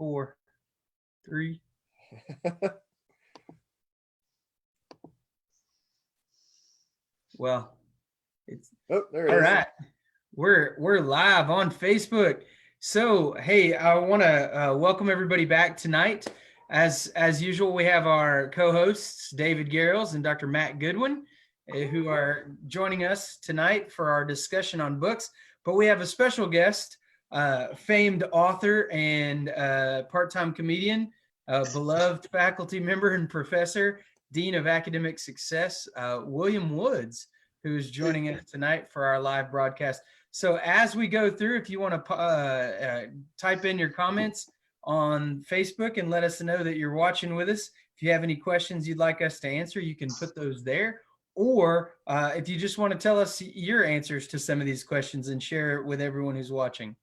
4, 3. Well, it's there it all is. right. We're live on Facebook. So hey, I want to welcome everybody back tonight. As usual, we have our co-hosts David Garrels and Dr. Matt Goodwin, who are joining us tonight for our discussion on books. But we have a special guest, famed author and part-time comedian, beloved faculty member and professor, Dean of Academic Success, William Woods, who's joining us tonight for our live broadcast. So as we go through, if you want to type in your comments on Facebook and let us know that you're watching with us. If you have any questions you'd like us to answer, you can put those there. Or if you just want to tell us your answers to some of these questions and share it with everyone who's watching.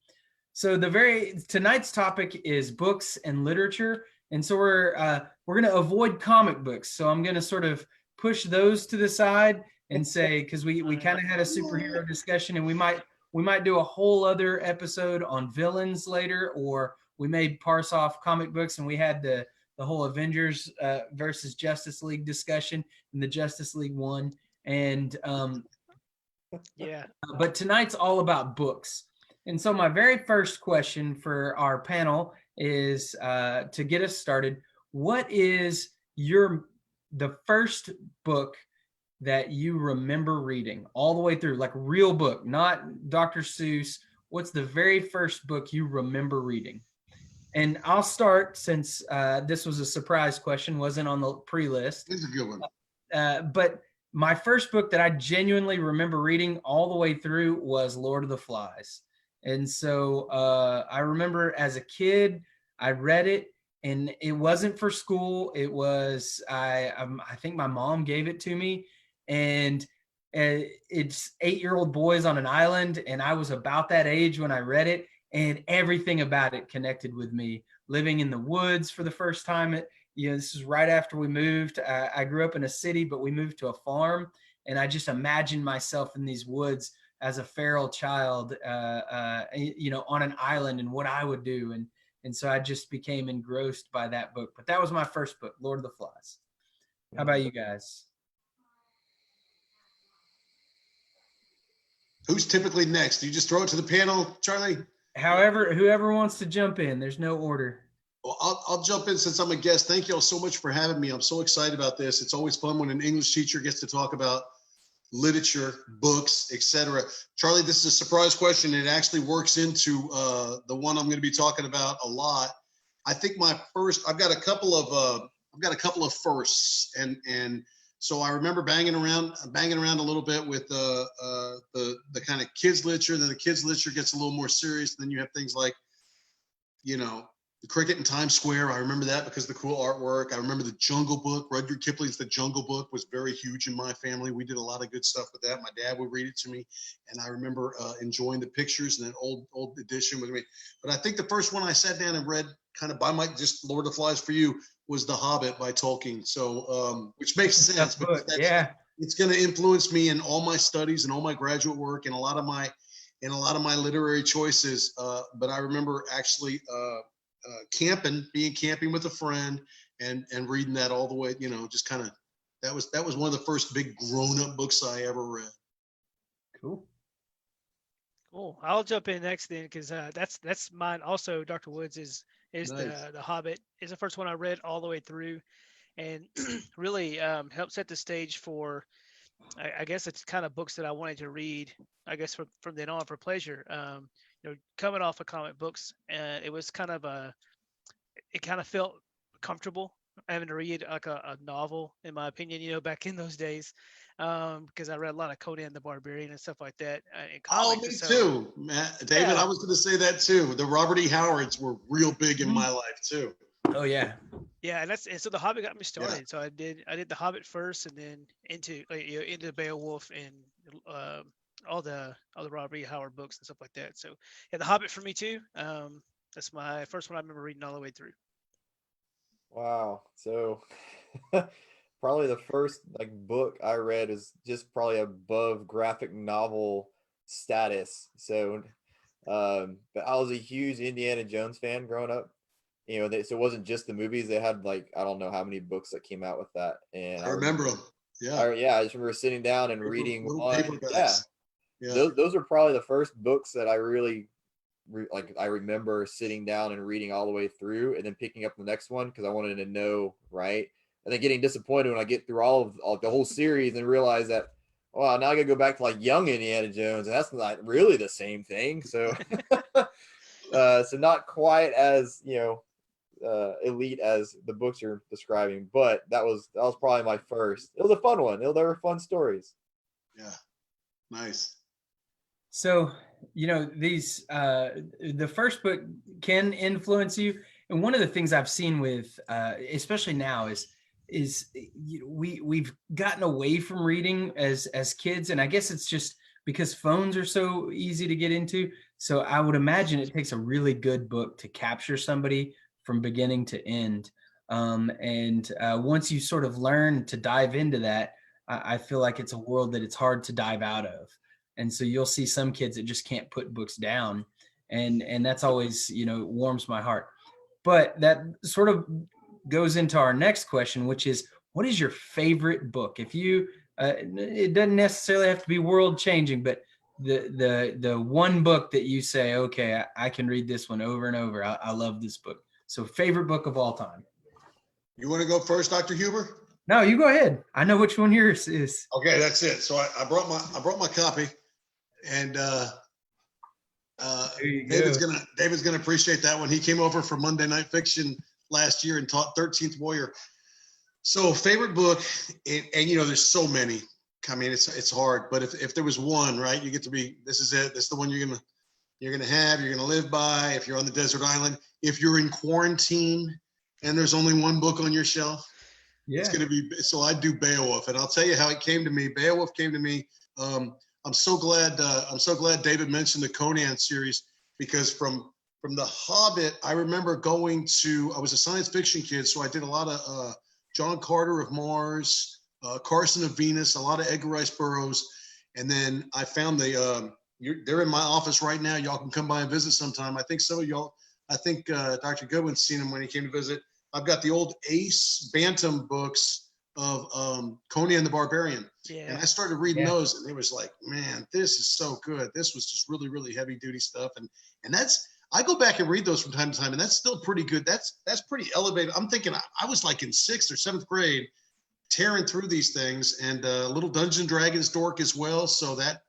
So tonight's topic is books and literature. And so we're going to avoid comic books. So I'm going to sort of push those to the side and say, because we kind of had a superhero discussion, and we might do a whole other episode on villains later, or we may parse off comic books, and we had the whole Avengers versus Justice League discussion, and the Justice League won. And but tonight's all about books. And so my very first question for our panel is to get us started. What is the first book that you remember reading all the way through, like a real book, not Dr. Seuss? What's the very first book you remember reading? And I'll start, since this was a surprise question, wasn't on the pre-list. It's a good one. But my first book that I genuinely remember reading all the way through was Lord of the Flies. And so I remember as a kid, I read it, and it wasn't for school. It was, I think my mom gave it to me, and it's 8-year-old boys on an island. And I was about that age when I read it, and everything about it connected with me. Living in the woods for the first time. This is right after we moved. I grew up in a city, but we moved to a farm, and I just imagined myself in these woods as a feral child, on an island, and what I would do. And so I just became engrossed by that book. But that was my first book, Lord of the Flies. How about you guys? Who's typically next? Do you just throw it to the panel, Charlie? Whoever wants to jump in. There's no order. Well, I'll jump in since I'm a guest. Thank you all so much for having me. I'm so excited about this. It's always fun when an English teacher gets to talk about literature, books, etc. Charlie, this is a surprise question. It actually works into the one I'm going to be talking about a lot. I think I've got a couple of firsts, and so I remember banging around a little bit with the kind of kids literature. Then the kids literature gets a little more serious. Then you have things like, the Cricket in Times Square. I remember that because of the cool artwork. I remember the Jungle Book. Rudyard Kipling's The Jungle Book was very huge in my family. We did a lot of good stuff with that. My dad would read it to me, and I remember enjoying the pictures and that old edition with me. But I think the first one I sat down and read, kind of by my just Lord of the Flies for you, was The Hobbit by Tolkien. So, which makes sense because it's going to influence me in all my studies and all my graduate work and a lot of my literary choices. But I remember actually camping with a friend and reading that all the way, just kind of, that was one of the first big grown-up books I ever read. Cool. I'll jump in next then, because that's mine also. Dr. Woods is nice. The Hobbit is the first one I read all the way through, and really helped set the stage for, I guess it's kind of books that I wanted to read, I guess from then on, for pleasure. Coming off of comic books, it was kind of it kind of felt comfortable having to read like a novel, in my opinion, back in those days, because I read a lot of Conan the Barbarian and stuff like that in comics. Me too, Matt. David, yeah. I was going to say that too. The Robert E. Howards were real big in my life too. Oh yeah. Yeah, and so the Hobbit got me started. Yeah. So I did the Hobbit first, and then into Beowulf and all the Robert E. Howard books and stuff like that. So yeah, the Hobbit for me too. That's my first one I remember reading all the way through. Wow. So probably the first book I read is just probably above graphic novel status. So but I was a huge Indiana Jones fan growing up. so it wasn't just the movies. They had like, I don't know how many books that came out with that. And I remember them. Yeah. I just remember sitting down and reading Little one. paper Yeah. guys. Yeah. Those are probably the first books that I really I remember sitting down and reading all the way through and then picking up the next one because I wanted to know, right? And then getting disappointed when I get through all the whole series and realize that, well, now I gotta go back to like young Indiana Jones, and that's not really the same thing. So, so not quite as elite as the books you're describing, but that was probably my first. It was a fun one. They were fun stories. Yeah, nice. So, these the first book can influence you, and one of the things I've seen with especially now is we've gotten away from reading as kids, and I guess it's just because phones are so easy to get into. So I would imagine it takes a really good book to capture somebody from beginning to end. And once you sort of learn to dive into that, I feel like it's a world that it's hard to dive out of. And so you'll see some kids that just can't put books down. And that's always, warms my heart. But that sort of goes into our next question, which is, what is your favorite book? If you, it doesn't necessarily have to be world changing, but the one book that you say, okay, I can read this one over and over. I love this book. So favorite book of all time. You want to go first, Dr. Huber? No, you go ahead. I know which one yours is. Okay, that's it. So I brought my copy, and David's gonna appreciate that one. He came over for Monday Night Fiction last year and taught 13th Warrior. So favorite book, and there's so many. I mean, it's hard, but if there was one, right, you get to be, this is it. This is the one you're gonna live by. If you're on the desert island, if you're in quarantine and there's only one book on your shelf, it's gonna be. So I do Beowulf, and I'll tell you how it came to me. Beowulf came to me. I'm so glad David mentioned the Conan series, because from The Hobbit, I remember I was a science fiction kid, so I did a lot of John Carter of Mars, Carson of Venus, a lot of Edgar Rice Burroughs, and then I found they're in my office right now. Y'all can come by and visit sometime. I think some of y'all, Dr. Goodwin's seen him when he came to visit. I've got the old Ace Bantam books of Conan the Barbarian. Yeah. And I started reading those, and it was like, man, this is so good. This was just really, really heavy duty stuff. And I go back and read those from time to time, and that's still pretty good. That's pretty elevated. I'm thinking I was like in 6th or 7th grade tearing through these things, and little Dungeons and Dragons dork as well. So that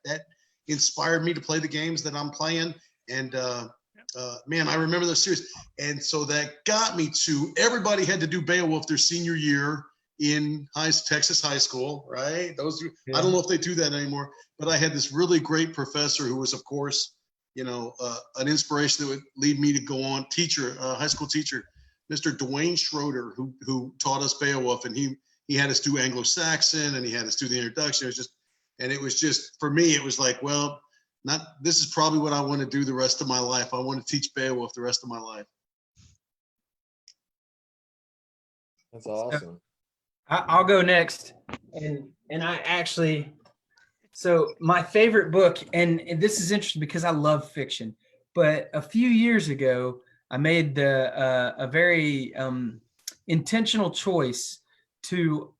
inspired me to play the games that I'm playing. And man, I remember those series. And so that got me to, everybody had to do Beowulf their senior year in Texas high school, right? I don't know if they do that anymore, but I had this really great professor who was, of course, an inspiration that would lead me to go on. High school teacher, Mr. Dwayne Schroeder, who taught us Beowulf, and he had us do Anglo-Saxon, and he had us do the introduction. It was just for me, it was like, well, this is probably what I want to do the rest of my life. I want to teach Beowulf the rest of my life. That's awesome. I'll go next. And I actually, so my favorite book, and this is interesting because I love fiction, but a few years ago, I made a very intentional choice to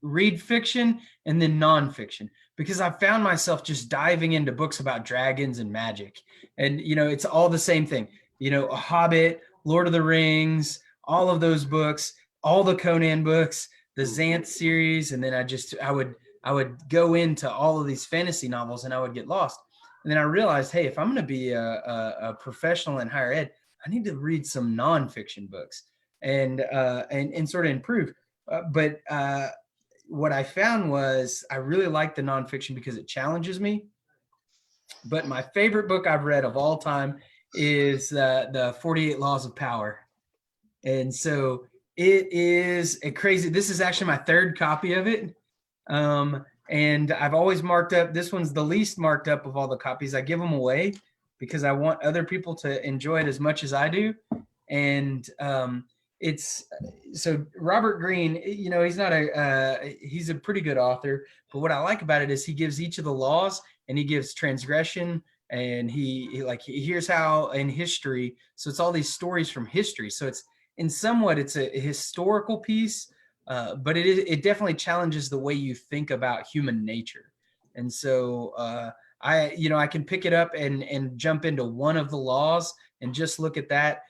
read fiction and then nonfiction, because I found myself just diving into books about dragons and magic. And, it's all the same thing, A Hobbit, Lord of the Rings, all of those books, all the Conan books, the Xanth series. And then I would go into all of these fantasy novels, and I would get lost. And then I realized, hey, if I'm going to be a professional in higher ed, I need to read some nonfiction books and sort of improve. But what I found was I really like the nonfiction because it challenges me. But my favorite book I've read of all time is the 48 Laws of Power. And so it is a crazy, this is actually my 3rd copy of it. And I've always marked up, this one's the least marked up of all the copies. I give them away because I want other people to enjoy it as much as I do. And so Robert Greene, he's a pretty good author, but what I like about it is he gives each of the laws, and he gives transgression, and he hears how in history. So it's all these stories from history. So it's in somewhat it's a historical piece, but it definitely challenges the way you think about human nature. And so I can pick it up and jump into one of the laws and just look at that,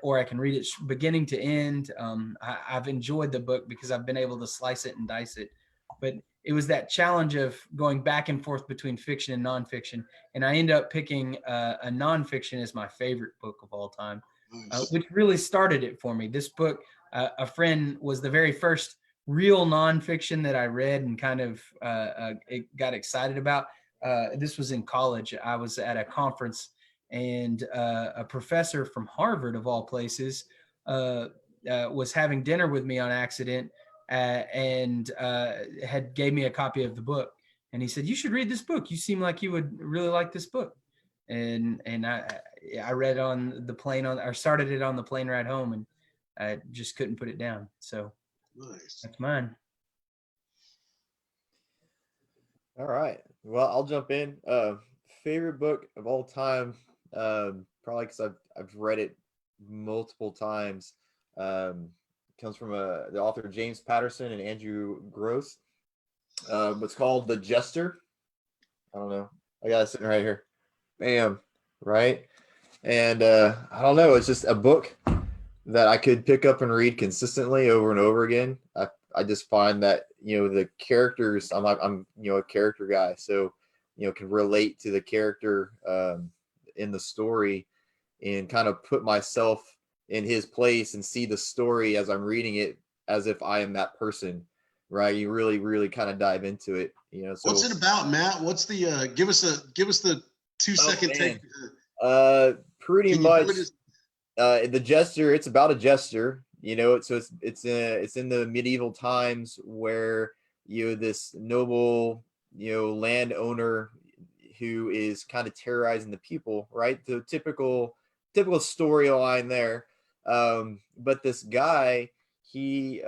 or I can read it beginning to end. I've enjoyed the book because I've been able to slice it and dice it. But it was that challenge of going back and forth between fiction and nonfiction, and I end up picking a nonfiction as my favorite book of all time, Nice. which really started it for me. This book, a friend, was the very first real nonfiction that I read and kind of got excited about. This was in college. I was at a conference, and a professor from Harvard, of all places, was having dinner with me on accident, and had gave me a copy of the book. And he said, "You should read this book. You seem like you would really like this book." And I read on the plane or started it on the plane ride home, and I just couldn't put it down. So Nice. that's mine. All right. Well, I'll jump in. Favorite book of all time, probably because I've read it multiple times. Comes from the author James Patterson and Andrew Gross. It's called The Jester. I don't know. I got it sitting right here. Bam. Right. And I don't know. It's just a book that I could pick up and read consistently over and over again. I just find that, the characters, I'm a character guy, so can relate to the character in the story, and kind of put myself in his place and see the story as I'm reading it as if I am that person, right? You really, really kind of dive into it, so What's it about, Matt? What's the give us the 2-second take? Pretty Can you much do it as- the jester. It's about a jester, so it's in the medieval times where this noble landowner who is kind of terrorizing the people, right? The typical storyline there. But this guy, he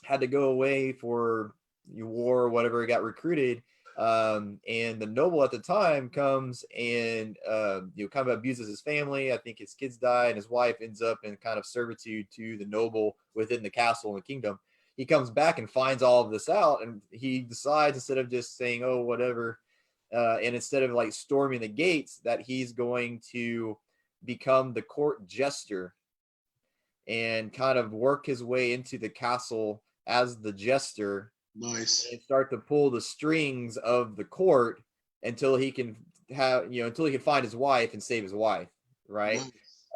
had to go away for war or whatever, he got recruited, and the noble at the time comes and kind of abuses his family. I think his kids die, and his wife ends up in kind of servitude to the noble within the castle and the kingdom. He comes back and finds all of this out, and he decides, instead of just saying, oh, whatever, and instead of like storming the gates, that he's going to become the court jester and kind of work his way into the castle as the jester, Nice. and start to pull the strings of the court until he can find his wife and save his wife, right?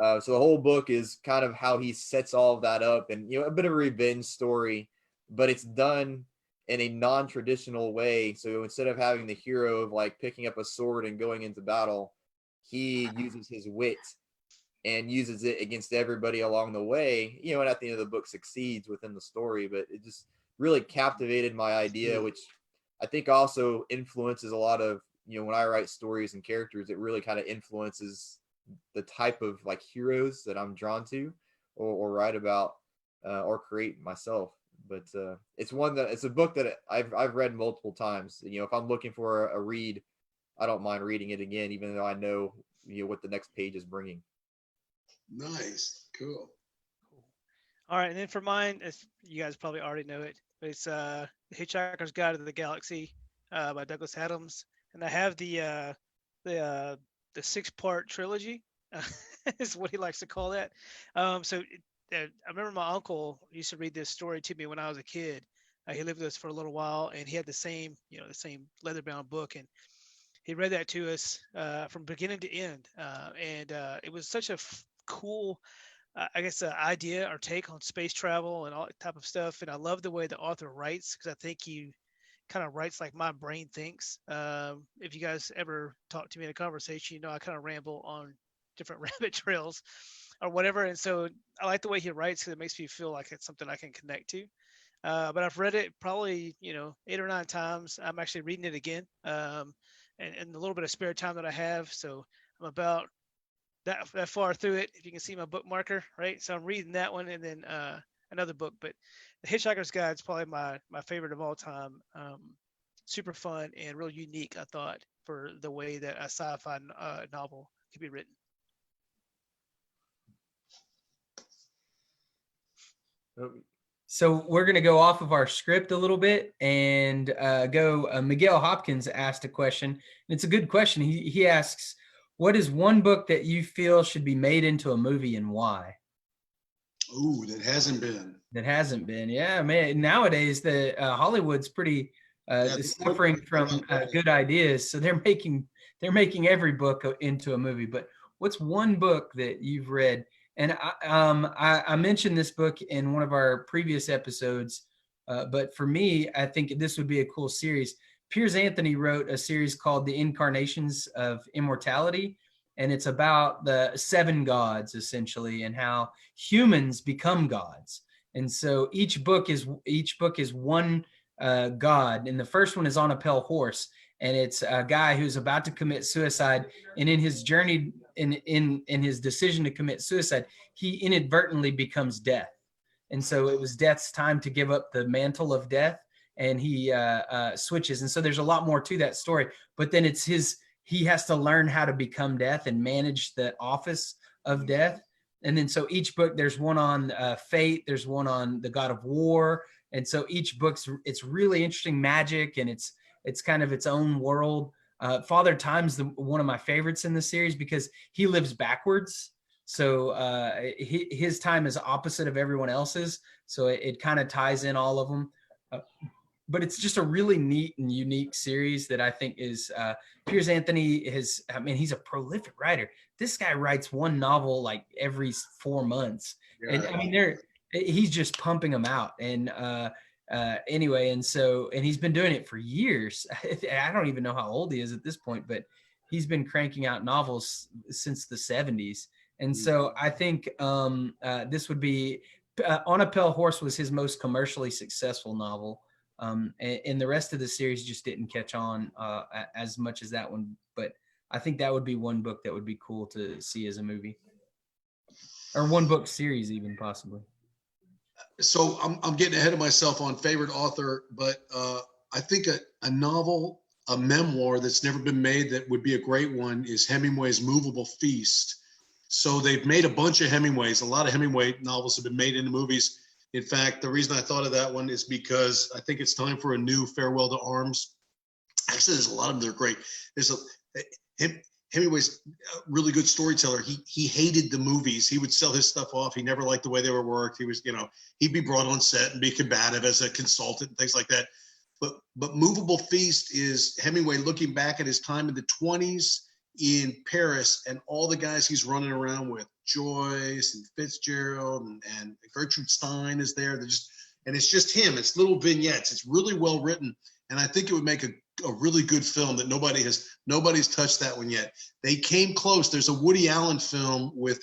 Nice. So the whole book is kind of how he sets all of that up, and a bit of a revenge story, but it's done in a non-traditional way. So instead of having the hero of like picking up a sword and going into battle, he uses his wit and uses it against everybody along the way, and at the end of the book succeeds within the story. But it just really captivated my idea, which I think also influences a lot of, when I write stories and characters, it really kind of influences the type of like heroes that I'm drawn to or write about or create myself. But it's a book that I've read multiple times. If I'm looking for a read, I don't mind reading it again, even though I know, what the next page is bringing. Nice. Cool. All right, and then for mine, you guys probably already know it, but it's The Hitchhiker's Guide to the Galaxy by Douglas Adams, and I have the 6-part trilogy, is what he likes to call that. I remember my uncle used to read this story to me when I was a kid. He lived with us for a little while, and he had the same leather-bound book, and he read that to us from beginning to end, and it was such a cool, I guess, idea or take on space travel and all that type of stuff. And I love the way the author writes, because I think he kind of writes like my brain thinks. If you guys ever talk to me in a conversation, I kind of ramble on different rabbit trails or whatever. And so I like the way he writes, because it makes me feel like it's something I can connect to. But I've read it probably, 8 or 9 times. I'm actually reading it again, and a little bit of spare time that I have. So I'm about that far through it, if you can see my bookmarker, right? So I'm reading that one, and then another book. But The Hitchhiker's Guide is probably my favorite of all time. Super fun and real unique, I thought, for the way that a sci-fi novel could be written. So we're going to go off of our script a little bit and go. Miguel Hopkins asked a question, and it's a good question. He asks, "What is one book that you feel should be made into a movie, and why?" Ooh, that hasn't been. That hasn't been. Yeah, man. Nowadays, the Hollywood's pretty suffering from good ideas, so they're making every book into a movie. But what's one book that you've read? And I mentioned this book in one of our previous episodes, but for me, I think this would be a cool series. Piers Anthony wrote a series called The Incarnations of Immortality, and it's about the seven gods essentially and how humans become gods. And so each book is one god, and the first one is on a pale horse, and it's a guy who's about to commit suicide, and in his journey in his decision to commit suicide, he inadvertently becomes death. And so it was death's time to give up the mantle of death, and he switches. And so there's a lot more to that story, but then he has to learn how to become death and manage the office of death. And then so each book, there's one on fate, there's one on the god of war. And so each it's really interesting magic, and it's kind of its own world. Father Time's one of my favorites in the series because he lives backwards. So his time is opposite of everyone else's. So it kind of ties in all of them. But it's just a really neat and unique series that I think is Piers Anthony he's a prolific writer. This guy writes one novel like every 4 months. Yeah. And I mean, he's just pumping them out. And anyway, and he's been doing it for years. I don't even know how old he is at this point, but he's been cranking out novels since the 70s. And so I think this would be On a Pale Horse was his most commercially successful novel. And the rest of the series just didn't catch on as much as that one. But I think that would be one book that would be cool to see as a movie, or one book series even possibly. So I'm getting ahead of myself on favorite author, but I think a novel, a memoir that's never been made that would be a great one is Hemingway's Movable Feast. So they've made a bunch of Hemingways. A lot of Hemingway novels have been made into movies. In fact, the reason I thought of that one is because I think it's time for a new Farewell to Arms. Actually, there's a lot of them that are great. Hemingway's a really good storyteller. He hated the movies. He would sell his stuff off. He never liked the way they were worked. He was, he'd be brought on set and be combative as a consultant and things like that. But Movable Feast is Hemingway looking back at his time in the 20s in Paris and all the guys he's running around with. Joyce and Fitzgerald and Gertrude Stein is there. And it's just him. It's little vignettes. It's really well written. And I think it would make a really good film that nobody's touched that one yet. They came close. There's a Woody Allen film with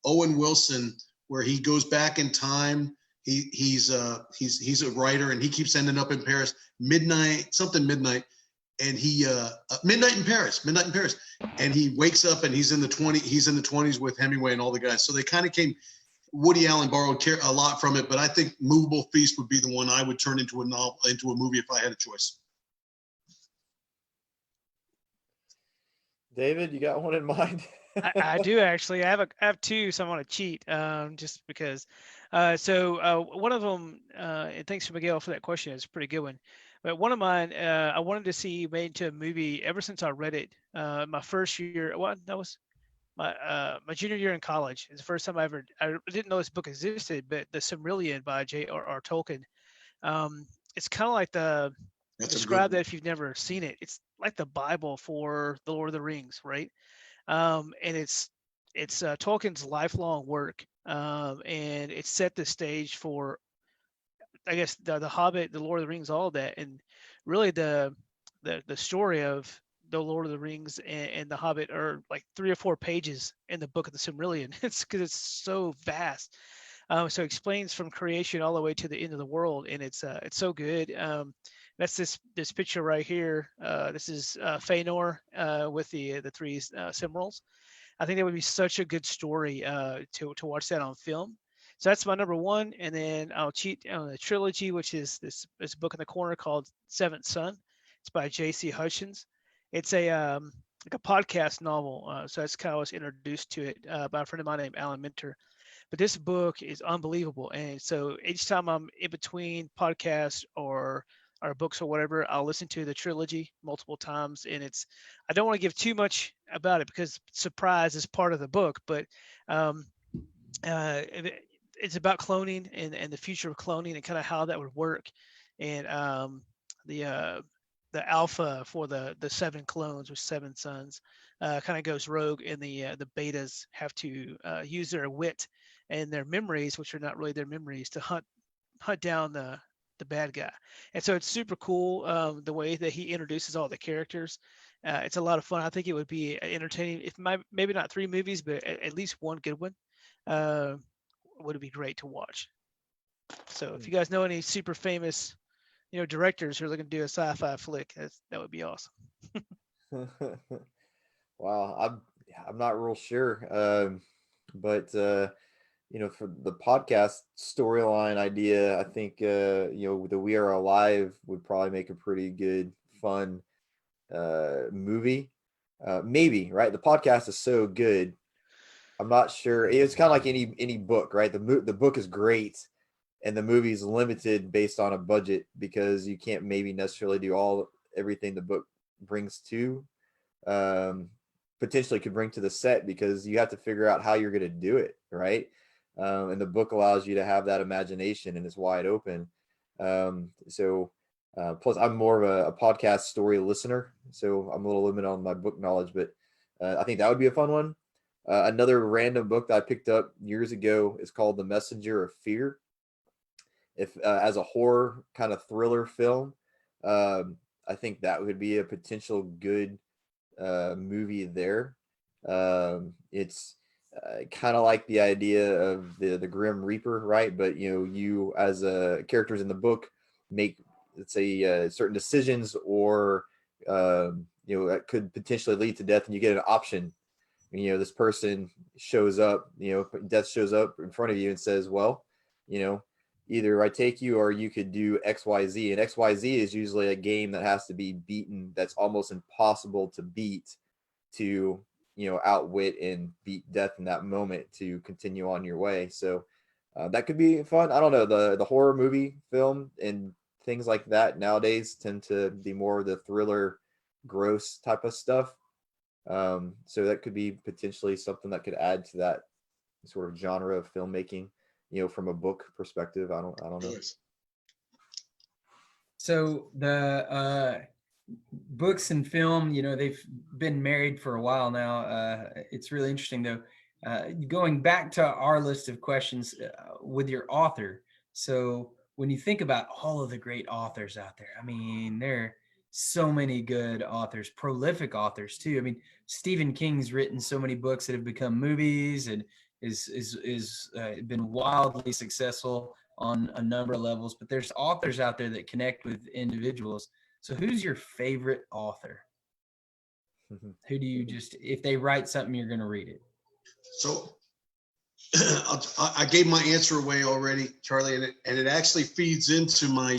Owen Wilson where he goes back in time. He's a writer and he keeps ending up in Paris. Midnight and he Midnight in Paris, and he wakes up and he's in the 20s with Hemingway and all the guys. So they kind of came. Woody Allen borrowed a lot from it, but I think Movable Feast would be the one I would turn into a novel, into a movie if I had a choice. David, you got one in mind? I do actually. I have two, so I want to cheat just because. So one of them, and thanks to Miguel for that question. It's a pretty good one. But one of mine, I wanted to see made into a movie ever since I read it. My first year, that was my junior year in college. It's the first time I didn't know this book existed, but The Silmarillion by J.R.R. Tolkien. It's kind of like describe that if you've never seen it. It's like the Bible for the Lord of the Rings, right? And it's Tolkien's lifelong work, and it set the stage for, I guess, the Hobbit, the Lord of the Rings, all of that, and really the story of the Lord of the Rings and the Hobbit are like 3 or 4 pages in the book of the Silmarillion. It's because it's so vast. So it explains from creation all the way to the end of the world, and it's so good. That's this picture right here. This is Fëanor with the 3 Silmarils. I think that would be such a good story to watch that on film. So that's my number one, and then I'll cheat on the trilogy, which is this book in the corner called Seventh Son. It's by J.C. Hutchins, It's a like a podcast novel. So that's kind of I was introduced to it by a friend of mine named Alan Minter. But this book is unbelievable, and so each time I'm in between podcasts or books or whatever, I'll listen to the trilogy multiple times. And I don't want to give too much about it because surprise is part of the book, but um, it's about cloning and the future of cloning and kind of how that would work. And the uh, the alpha for the seven clones with seven sons kind of goes rogue, and the betas have to use their wit and their memories, which are not really their memories, to hunt down the bad guy. And so it's super cool the way that he introduces all the characters. It's a lot of fun. I think it would be entertaining if maybe not three movies, but at least one good one. Uh, would be great to watch. So if you guys know any super famous, directors who are looking to do a sci-fi flick, that would be awesome. Wow, I'm not real sure, but for the podcast storyline idea, I think the We Are Alive would probably make a pretty good, fun movie. Maybe, right? The podcast is so good. I'm not sure. It's kind of like any book, right? The book is great, and the movie's limited based on a budget because you can't maybe necessarily do everything the book brings to um, potentially could bring to the set because you have to figure out how you're going to do it, right? And the book allows you to have that imagination and it's wide open. Plus, I'm more of a podcast story listener, so I'm a little limited on my book knowledge, but I think that would be a fun one. Another random book that I picked up years ago is called The Messenger of Fear. If as a horror kind of thriller film, I think that would be a potential good movie there. It's kind of like the idea of the Grim Reaper, right? But you as characters in the book make, let's say, certain decisions, or that could potentially lead to death, and you get an option. This person shows up, death shows up in front of you and says, well, you know, either I take you or you could do XYZ. And XYZ is usually a game that has to be beaten, that's almost impossible to beat, to outwit and beat death in that moment to continue on your way. So that could be fun. I don't know, the horror movie film and things like that nowadays tend to be more of the thriller, gross type of stuff. So that could be potentially something that could add to that sort of genre of filmmaking, from a book perspective. I don't know. So the books and film, they've been married for a while now. It's really interesting though. Going back to our list of questions with your author. So when you think about all of the great authors out there, I mean, there are so many good authors, prolific authors too. I mean, Stephen King's written so many books that have become movies and is been wildly successful on a number of levels. But there's authors out there that connect with individuals. So who's your favorite author? Who do you just, if they write something, you're going to read it? So I gave my answer away already, Charlie, and it actually feeds into my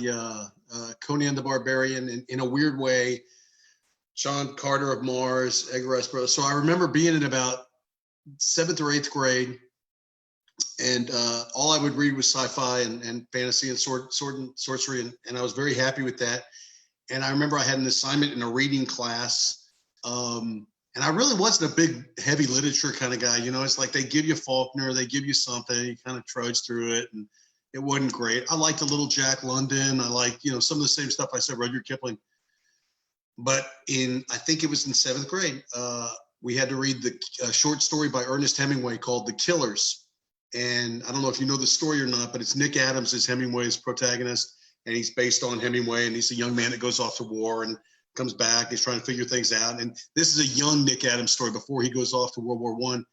Conan the Barbarian in a weird way. John Carter of Mars, Edgar Rice Burroughs. So I remember being in about 7th or 8th grade, and all I would read was sci-fi and fantasy and sword and sorcery, and I was very happy with that. And I remember I had an assignment in a reading class, and I really wasn't a big heavy literature kind of guy. It's like they give you Faulkner, they give you something, you kind of trudge through it, and it wasn't great. I liked a little Jack London. I liked, some of the same stuff I said, Rudyard Kipling. But I think it was in 7th grade, we had to read the short story by Ernest Hemingway called The Killers. And I don't know if you know the story or not, but it's Nick Adams is Hemingway's protagonist, and he's based on Hemingway, and he's a young man that goes off to war and comes back. He's trying to figure things out. And this is a young Nick Adams story before he goes off to World War I.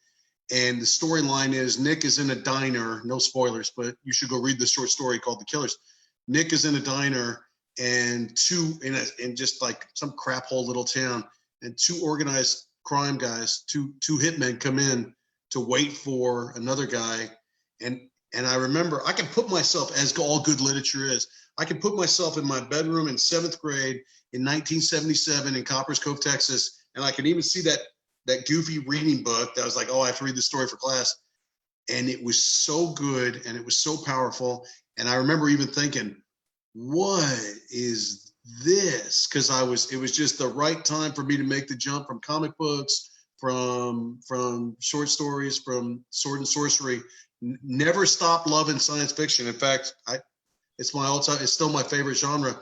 And the storyline is Nick is in a diner, no spoilers, but you should go read the short story called The Killers. Nick is in a diner, and in just like some crap hole little town, and two organized crime guys, two hitmen come in to wait for another guy. And And I remember I can put myself, as all good literature is, I can put myself in my bedroom in 7th grade in 1977 in Coppers Cove, Texas. And I can even see that goofy reading book that was like, oh, I have to read this story for class. And it was so good and it was so powerful. And I remember even thinking, what is this? Because it was just the right time for me to make the jump from comic books, from short stories, from sword and sorcery. Never stopped loving science fiction. In fact, it's my all time. It's still my favorite genre.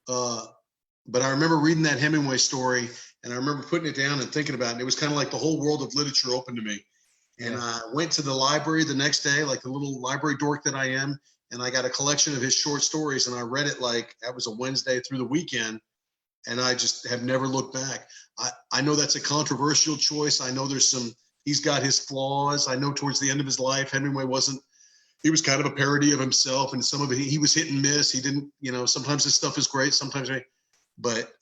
But I remember reading that Hemingway story, and I remember putting it down and thinking about it. And it was kind of like the whole world of literature opened to me. And I went to the library the next day, like the little library dork that I am, and I got a collection of his short stories, and I read it like that was a Wednesday through the weekend, and I just have never looked back. I know that's a controversial choice. I know he's got his flaws. I know towards the end of his life, Hemingway he was kind of a parody of himself, and some of it, he was hit and miss. He didn't, sometimes his stuff is great, sometimes, but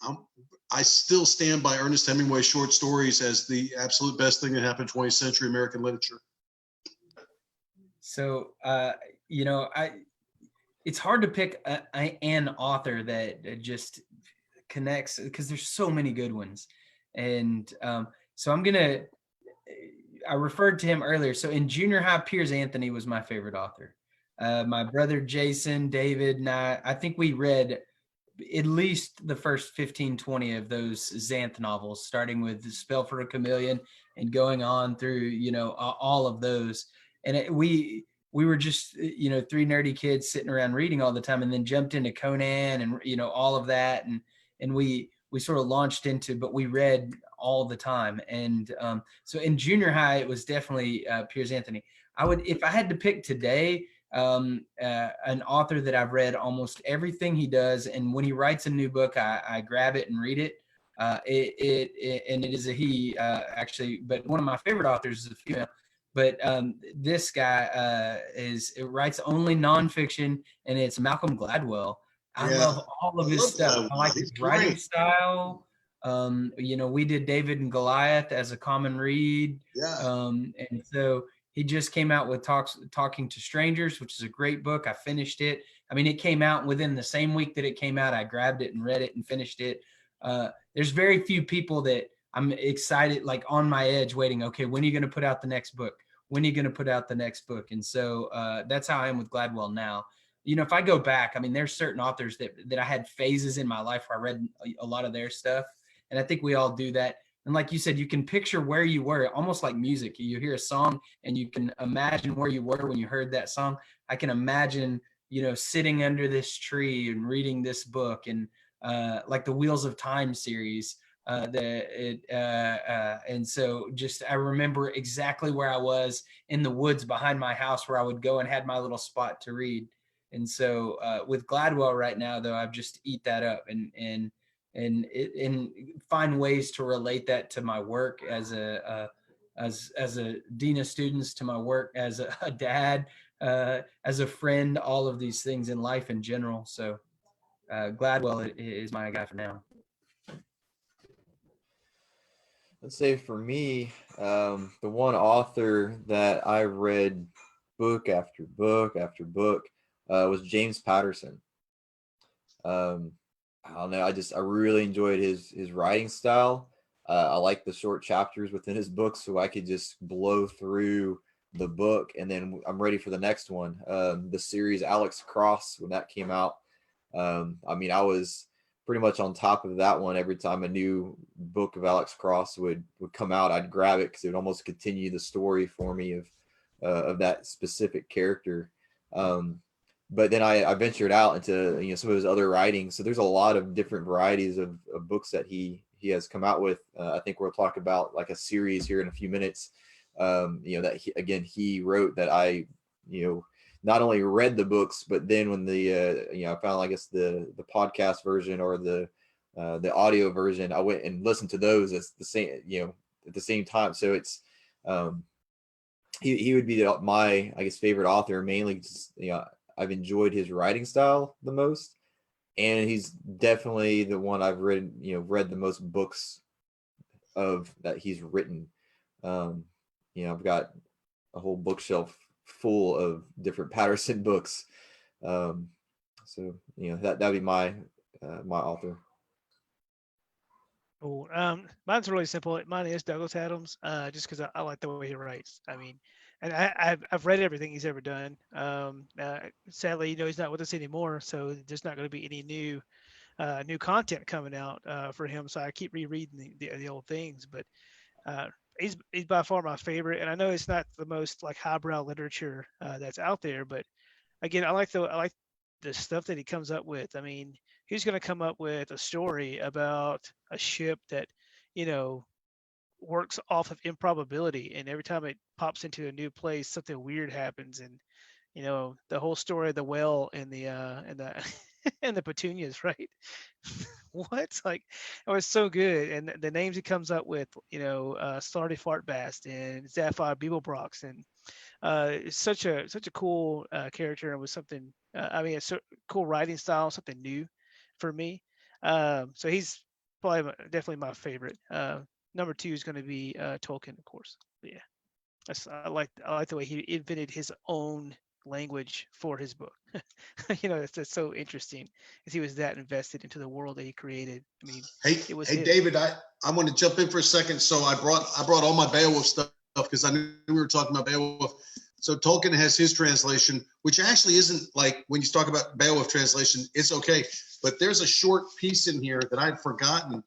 I still stand by Ernest Hemingway's short stories as the absolute best thing that happened in 20th century American literature. So, it's hard to pick an author that just connects, because there's so many good ones. And so I referred to him earlier. So in junior high, Piers Anthony was my favorite author. My brother Jason, David, and I think we read at least the first 15, 20 of those Xanth novels, starting with The Spell for a Chameleon and going on through, all of those. And we were just, three nerdy kids sitting around reading all the time, and then jumped into Conan and, all of that. And we sort of launched into, but we read all the time. And so in junior high, it was definitely Piers Anthony. If I had to pick today, an author that I've read almost everything he does, and when he writes a new book, I grab it and read it. And it is a he, actually, but one of my favorite authors is a female. But this guy writes only nonfiction, and it's Malcolm Gladwell. I love all of his stuff. I like his writing style. We did David and Goliath as a common read. And so he just came out with Talking to Strangers, which is a great book. I finished it. I mean, it came out within the same week that it came out. I grabbed it and read it and finished it. There's very few people that I'm excited, like on my edge, waiting. Okay, when are you going to put out the next book? When are you going to put out the next book? And so that's how I am with Gladwell now. If I go back, I mean, there's certain authors that I had phases in my life where I read a lot of their stuff. And I think we all do that. And like you said, you can picture where you were, almost like music. You hear a song and you can imagine where you were when you heard that song. I can imagine, sitting under this tree and reading this book, and like the Wheels of Time series. And so just I remember exactly where I was in the woods behind my house, where I would go and had my little spot to read. And so with Gladwell right now, though, I've just eat that up and find ways to relate that to my work as a dean of students, to my work as a dad, as a friend, all of these things in life in general. So Gladwell is my guy for now. Let's say for me, the one author that I read book after book after book was James Patterson. I don't know. I really enjoyed his writing style. I like the short chapters within his book, so I could just blow through the book, and then I'm ready for the next one. The series Alex Cross, when that came out, I mean, I was pretty much on top of that one. Every time a new book of Alex Cross would come out, I'd grab it because it would almost continue the story for me of that specific character. But then I ventured out into some of his other writings. So there's a lot of different varieties of books that he has come out with. I think we'll talk about like a series here in a few minutes. That he wrote, that I not only read the books, but then when I found, I guess, the podcast version or the audio version, I went and listened to those at the same time. So it's he would be my, I guess, favorite author, mainly just, I've enjoyed his writing style the most, and he's definitely the one I've read the most books of that he's written. I've got a whole bookshelf full of different Patterson books. So that'd be my author. Cool. Mine's really simple. Mine is Douglas Adams, just because I like the way he writes. I mean, and I've read everything he's ever done. Sadly, he's not with us anymore, so there's not going to be any new content coming out for him. So I keep rereading the old things, but uh, he's by far my favorite. And I know it's not the most like highbrow literature that's out there, but again, I like the stuff that he comes up with. I mean, he's going to come up with a story about a ship that, you know, works off of improbability, and every time it pops into a new place, something weird happens, and the whole story of the whale and the and the petunias, right? What? Like, it was so good, and the names he comes up with, Stardy Fartbast and Sapphire Beeblebrox, and it's such a cool character, and was something. I mean, it's a cool writing style, something new for me. So he's probably definitely my favorite. Number two is going to be Tolkien, of course. But yeah, I like the way he invented his own language for his book. That's so interesting, because he was that invested into the world that he created. I mean, Hey, it was hey, his. David, I want to jump in for a second. So I brought all my Beowulf stuff because I knew we were talking about Beowulf. So Tolkien has his translation, which actually isn't like when you talk about Beowulf translation, it's okay. But there's a short piece in here that I'd forgotten,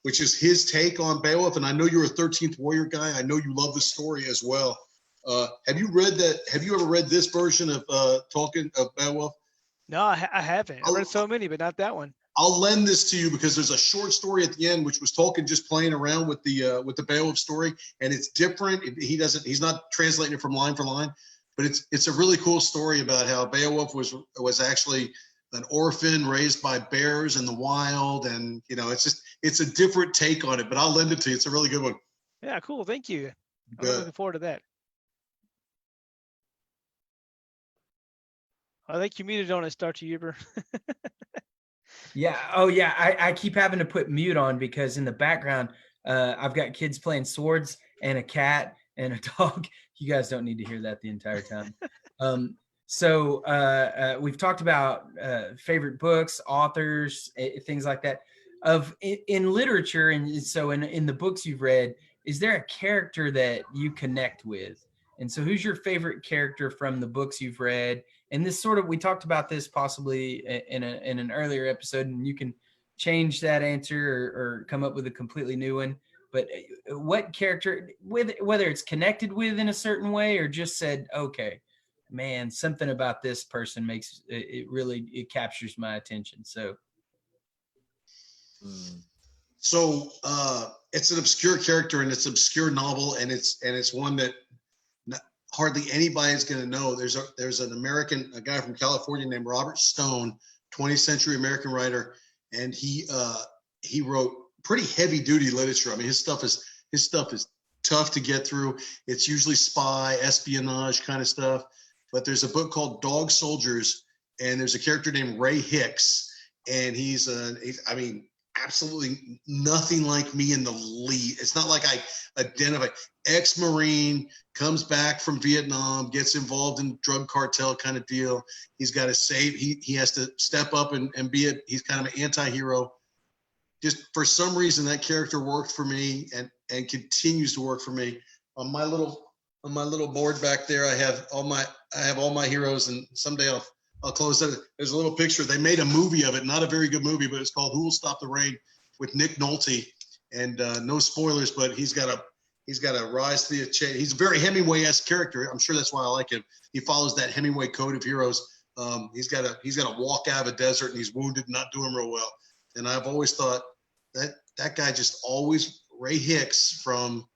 which is his take on Beowulf. And I know you're a 13th Warrior guy. I know you love the story as well. Have you read that? Have you ever read this version of Tolkien of Beowulf? No, I haven't. I read so many, but not that one. I'll lend this to you because there's a short story at the end, which was Tolkien just playing around with the Beowulf story, and it's different. He's not translating it from line for line, but it's a really cool story about how Beowulf was actually an orphan raised by bears in the wild, and it's a different take on it. But I'll lend it to you. It's a really good one. Yeah, cool. Thank you. I'm Good. looking forward to that. I think you muted on us, Dr. Huber. Yeah. Oh, yeah. I keep having to put mute on because in the background, I've got kids playing swords and a cat and a dog. You guys don't need to hear that the entire time. So we've talked about favorite books, authors, things like that. In literature, and so in the books you've read, is there a character that you connect with? And so, who's your favorite character from the books you've read? And this we talked about this possibly in an earlier episode, and you can change that answer or come up with a completely new one. But what character, whether it's connected with in a certain way or just said, okay, man, something about this person makes it captures my attention. So it's an obscure character, and it's an obscure novel, and it's one that hardly anybody's going to know. There's a guy from California named Robert Stone, 20th century American writer, and he wrote pretty heavy duty literature. I mean, his stuff is tough to get through. It's usually spy, espionage kind of stuff. But there's a book called Dog Soldiers, and there's a character named Ray Hicks, and he's absolutely nothing like me in the lead. It's not like I identify. Ex-Marine, comes back from Vietnam, gets involved in drug cartel kind of deal. He's got to save. He has to step up and he's kind of an anti-hero. Just for some reason, that character worked for me and continues to work for me. On my little board back there, I have all my heroes, and someday I'll close it. There's a little picture. They made a movie of it, not a very good movie, but it's called Who Will Stop the Rain with Nick Nolte. And no spoilers, but he's got to rise to the occasion. He's a very Hemingway-esque character. I'm sure that's why I like him. He follows that Hemingway code of heroes. He's got to walk out of a desert, and he's wounded, not doing real well. And I've always thought that guy Ray Hicks from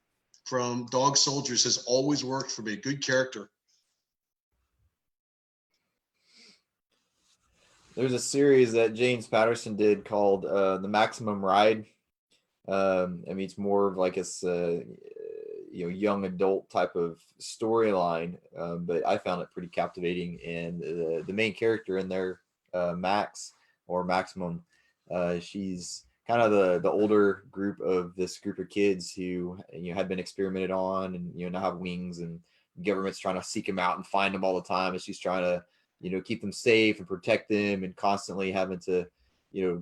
Dog Soldiers has always worked for me. Good character. There's a series that James Patterson did called The Maximum Ride. It's more of like a young adult type of storyline, but I found it pretty captivating. And the main character in there, Max or Maximum, she's kind of the older group of kids who had been experimented on and now have wings, and government's trying to seek him out and find him all the time, and she's trying to, keep them safe and protect them, and constantly having to,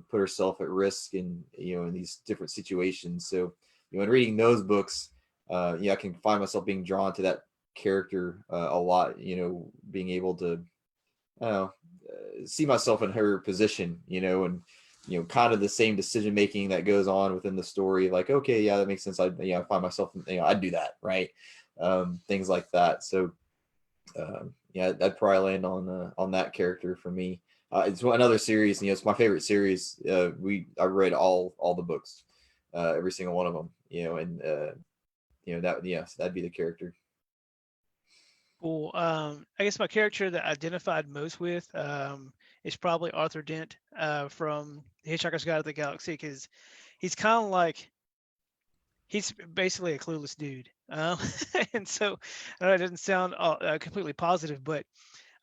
put herself at risk in, in these different situations. So, in reading those books, I can find myself being drawn to that character a lot, being able to, I don't know, see myself in her position, and, kind of the same decision making that goes on within the story. Like, okay, yeah, that makes sense. I find myself, I'd do that, right? Things like that. So, yeah, I'd probably land on that character for me. It's another series, it's my favorite series. I read all the books, every single one of them, and that, yes, that'd be the character. Cool. I guess my character that I identified most with is probably Arthur Dent from The Hitchhiker's Guide to the Galaxy, because he's kind of like, he's basically a clueless dude. And so I know it doesn't sound completely positive, but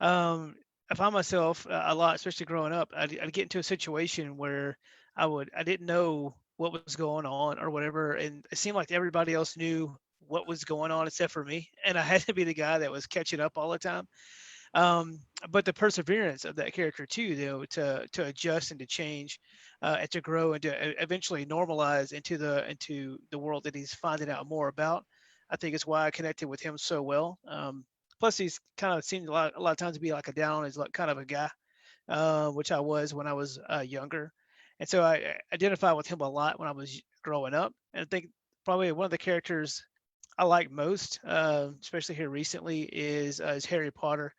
I find myself a lot, especially growing up, I'd get into a situation where I didn't know what was going on or whatever, and it seemed like everybody else knew what was going on except for me, and I had to be the guy that was catching up all the time. But the perseverance of that character too, to adjust and to change, and to grow and to eventually normalize into the world that he's finding out more about, I think is why I connected with him so well. Plus, he's kind of seemed a lot of times to be like a down on his luck kind of a guy, which I was when I was younger, and so I identify with him a lot when I was growing up. And I think probably one of the characters I like most, especially here recently, is Harry Potter.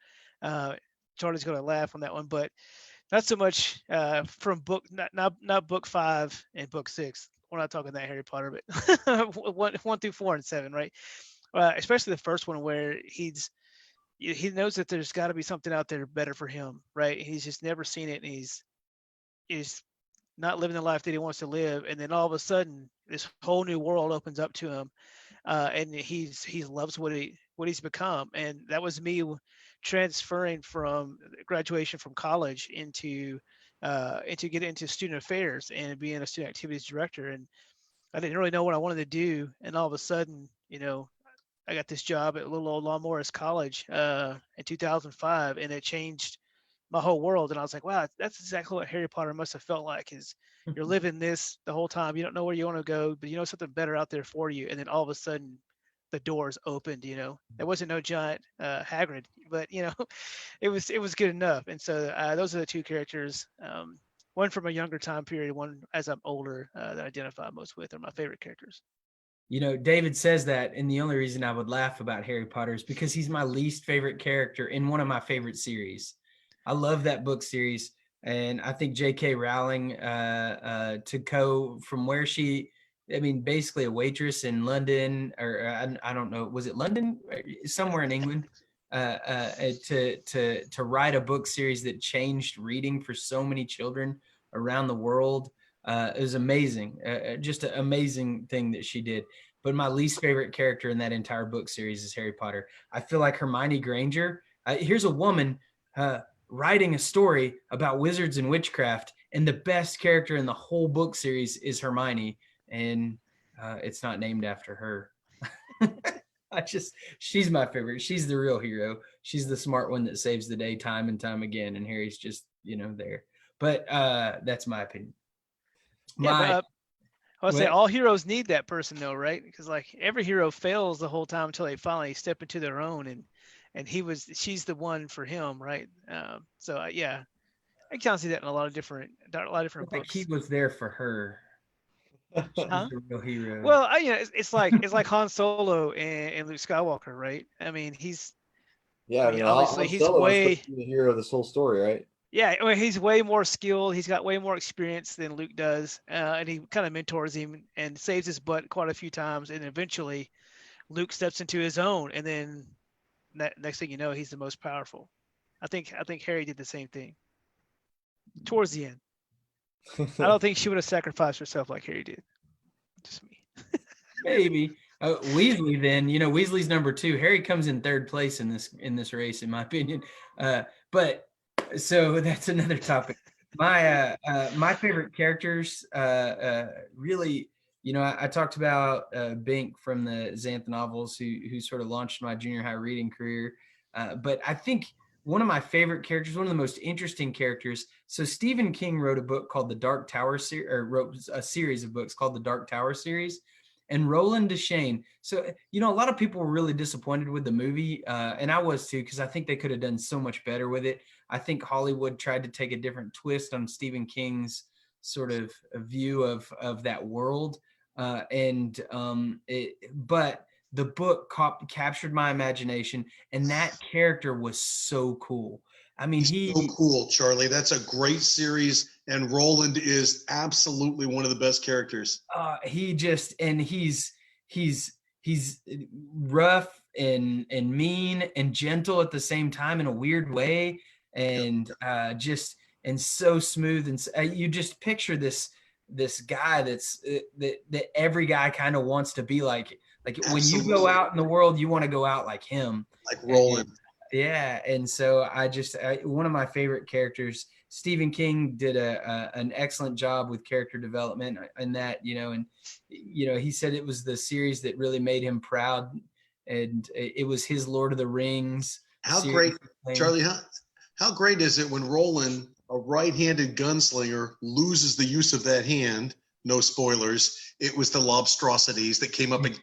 Charlie's going to laugh on that one, but not so much from not book 5 and book 6. We're not talking that Harry Potter, but one through 4 and 7, right? Especially the first one where he knows that there's got to be something out there better for him, right? He's just never seen it, and he's not living the life that he wants to live, and then all of a sudden, this whole new world opens up to him, and he loves what he's become. And that was me transferring from graduation from college into getting into student affairs and being a student activities director. And I didn't really know what I wanted to do, and all of a sudden, I got this job at little old Long Morris College in 2005, and it changed my whole world. And I was like, wow, that's exactly what Harry Potter must have felt like. Is you're living this the whole time. You don't know where you want to go, but you know something better out there for you. And then all of a sudden, the doors opened. There wasn't no giant Hagrid, but it was good enough. And so those are the two characters. One from a younger time period, one as I'm older, that I identify most with, are my favorite characters. David says that, and the only reason I would laugh about Harry Potter is because he's my least favorite character in one of my favorite series. I love that book series, and I think J.K. Rowling to go from where basically a waitress in London, or I don't know, was it London? Somewhere in England, to write a book series that changed reading for so many children around the world. It was amazing, just an amazing thing that she did. But my least favorite character in that entire book series is Harry Potter. I feel like Hermione Granger. Here's a woman writing a story about wizards and witchcraft, and the best character in the whole book series is Hermione, and it's not named after her. She's my favorite. She's the real hero. She's the smart one that saves the day time and time again, and Harry's just there. But that's my opinion. But I would say all heroes need that person though, right? Because like every hero fails the whole time until they finally step into their own, and she's the one for him, right? Yeah, I can see that in a lot of different books. Like he was there for her. She's the real hero. Well, it's like Han Solo and Luke Skywalker, right? I mean, obviously he's way the hero of this whole story, right? Yeah, I mean, he's way more skilled. He's got way more experience than Luke does, and he kind of mentors him and saves his butt quite a few times. And eventually, Luke steps into his own, and then next thing you know, he's the most powerful. I think Harry did the same thing towards the end. I don't think she would have sacrificed herself like Harry did. Just me. Maybe Weasley. Then Weasley's number 2. Harry comes in 3rd place in this race, in my opinion. But so that's another topic. My favorite characters really you know, I talked about Bink from the Xantha novels, who sort of launched my junior high reading career. But I think one of my favorite characters, one of the most interesting characters. So Stephen King wrote a book called the Dark Tower series, or wrote a series of books called the Dark Tower series. And Roland Deschain. So, you know, a lot of people were really disappointed with the movie, and I was too, because I think they could have done so much better with it. I think Hollywood tried to take a different twist on Stephen King's sort of a view of that world, but the book captured my imagination, and that character was so cool. I mean, He's so cool, Charlie. That's a great series, and Roland is absolutely one of the best characters. He's rough and mean and gentle at the same time in a weird way, and just and so smooth, and you just picture this guy that every guy kind of wants to be like when you go out in the world, you want to go out like him, like Roland. And so one of my favorite characters. Stephen King did an excellent job with character development in that, you know, and you know, he said it was the series that really made him proud, and it was his Lord of the Rings. How great, Charlie? How great is it when Roland, a right-handed gunslinger, loses the use of that hand? No spoilers. It was the lobstrosities that came up and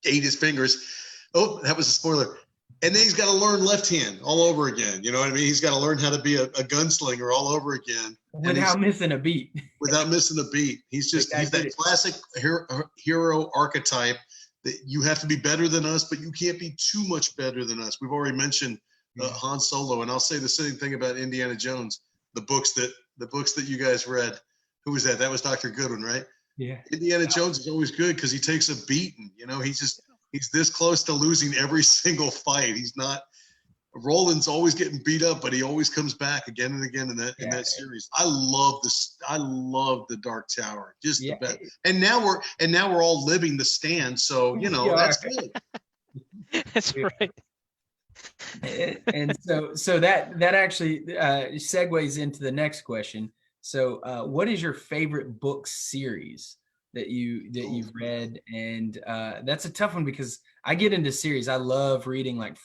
ate his fingers. Oh, that was a spoiler. And then he's got to learn left hand all over again. You know what I mean? He's got to learn how to be a gunslinger all over again. Without missing a beat. Without missing a beat. He's that classic hero archetype that you have to be better than us, but you can't be too much better than us. We've already mentioned Han Solo, and I'll say the same thing about Indiana Jones. The books that you guys read. Who was that? That was Dr. Goodwin, right? Yeah. Indiana Jones is always good because he takes a beating. You know, he's this close to losing every single fight. Roland's always getting beat up, but he always comes back again and again in that series. I love the Dark Tower. Just the best. And now we're all living The Stand, so you know that's good. That's right. And so that actually segues into the next question. So what is your favorite book series that you've read? And that's a tough one because I get into series. I love reading, like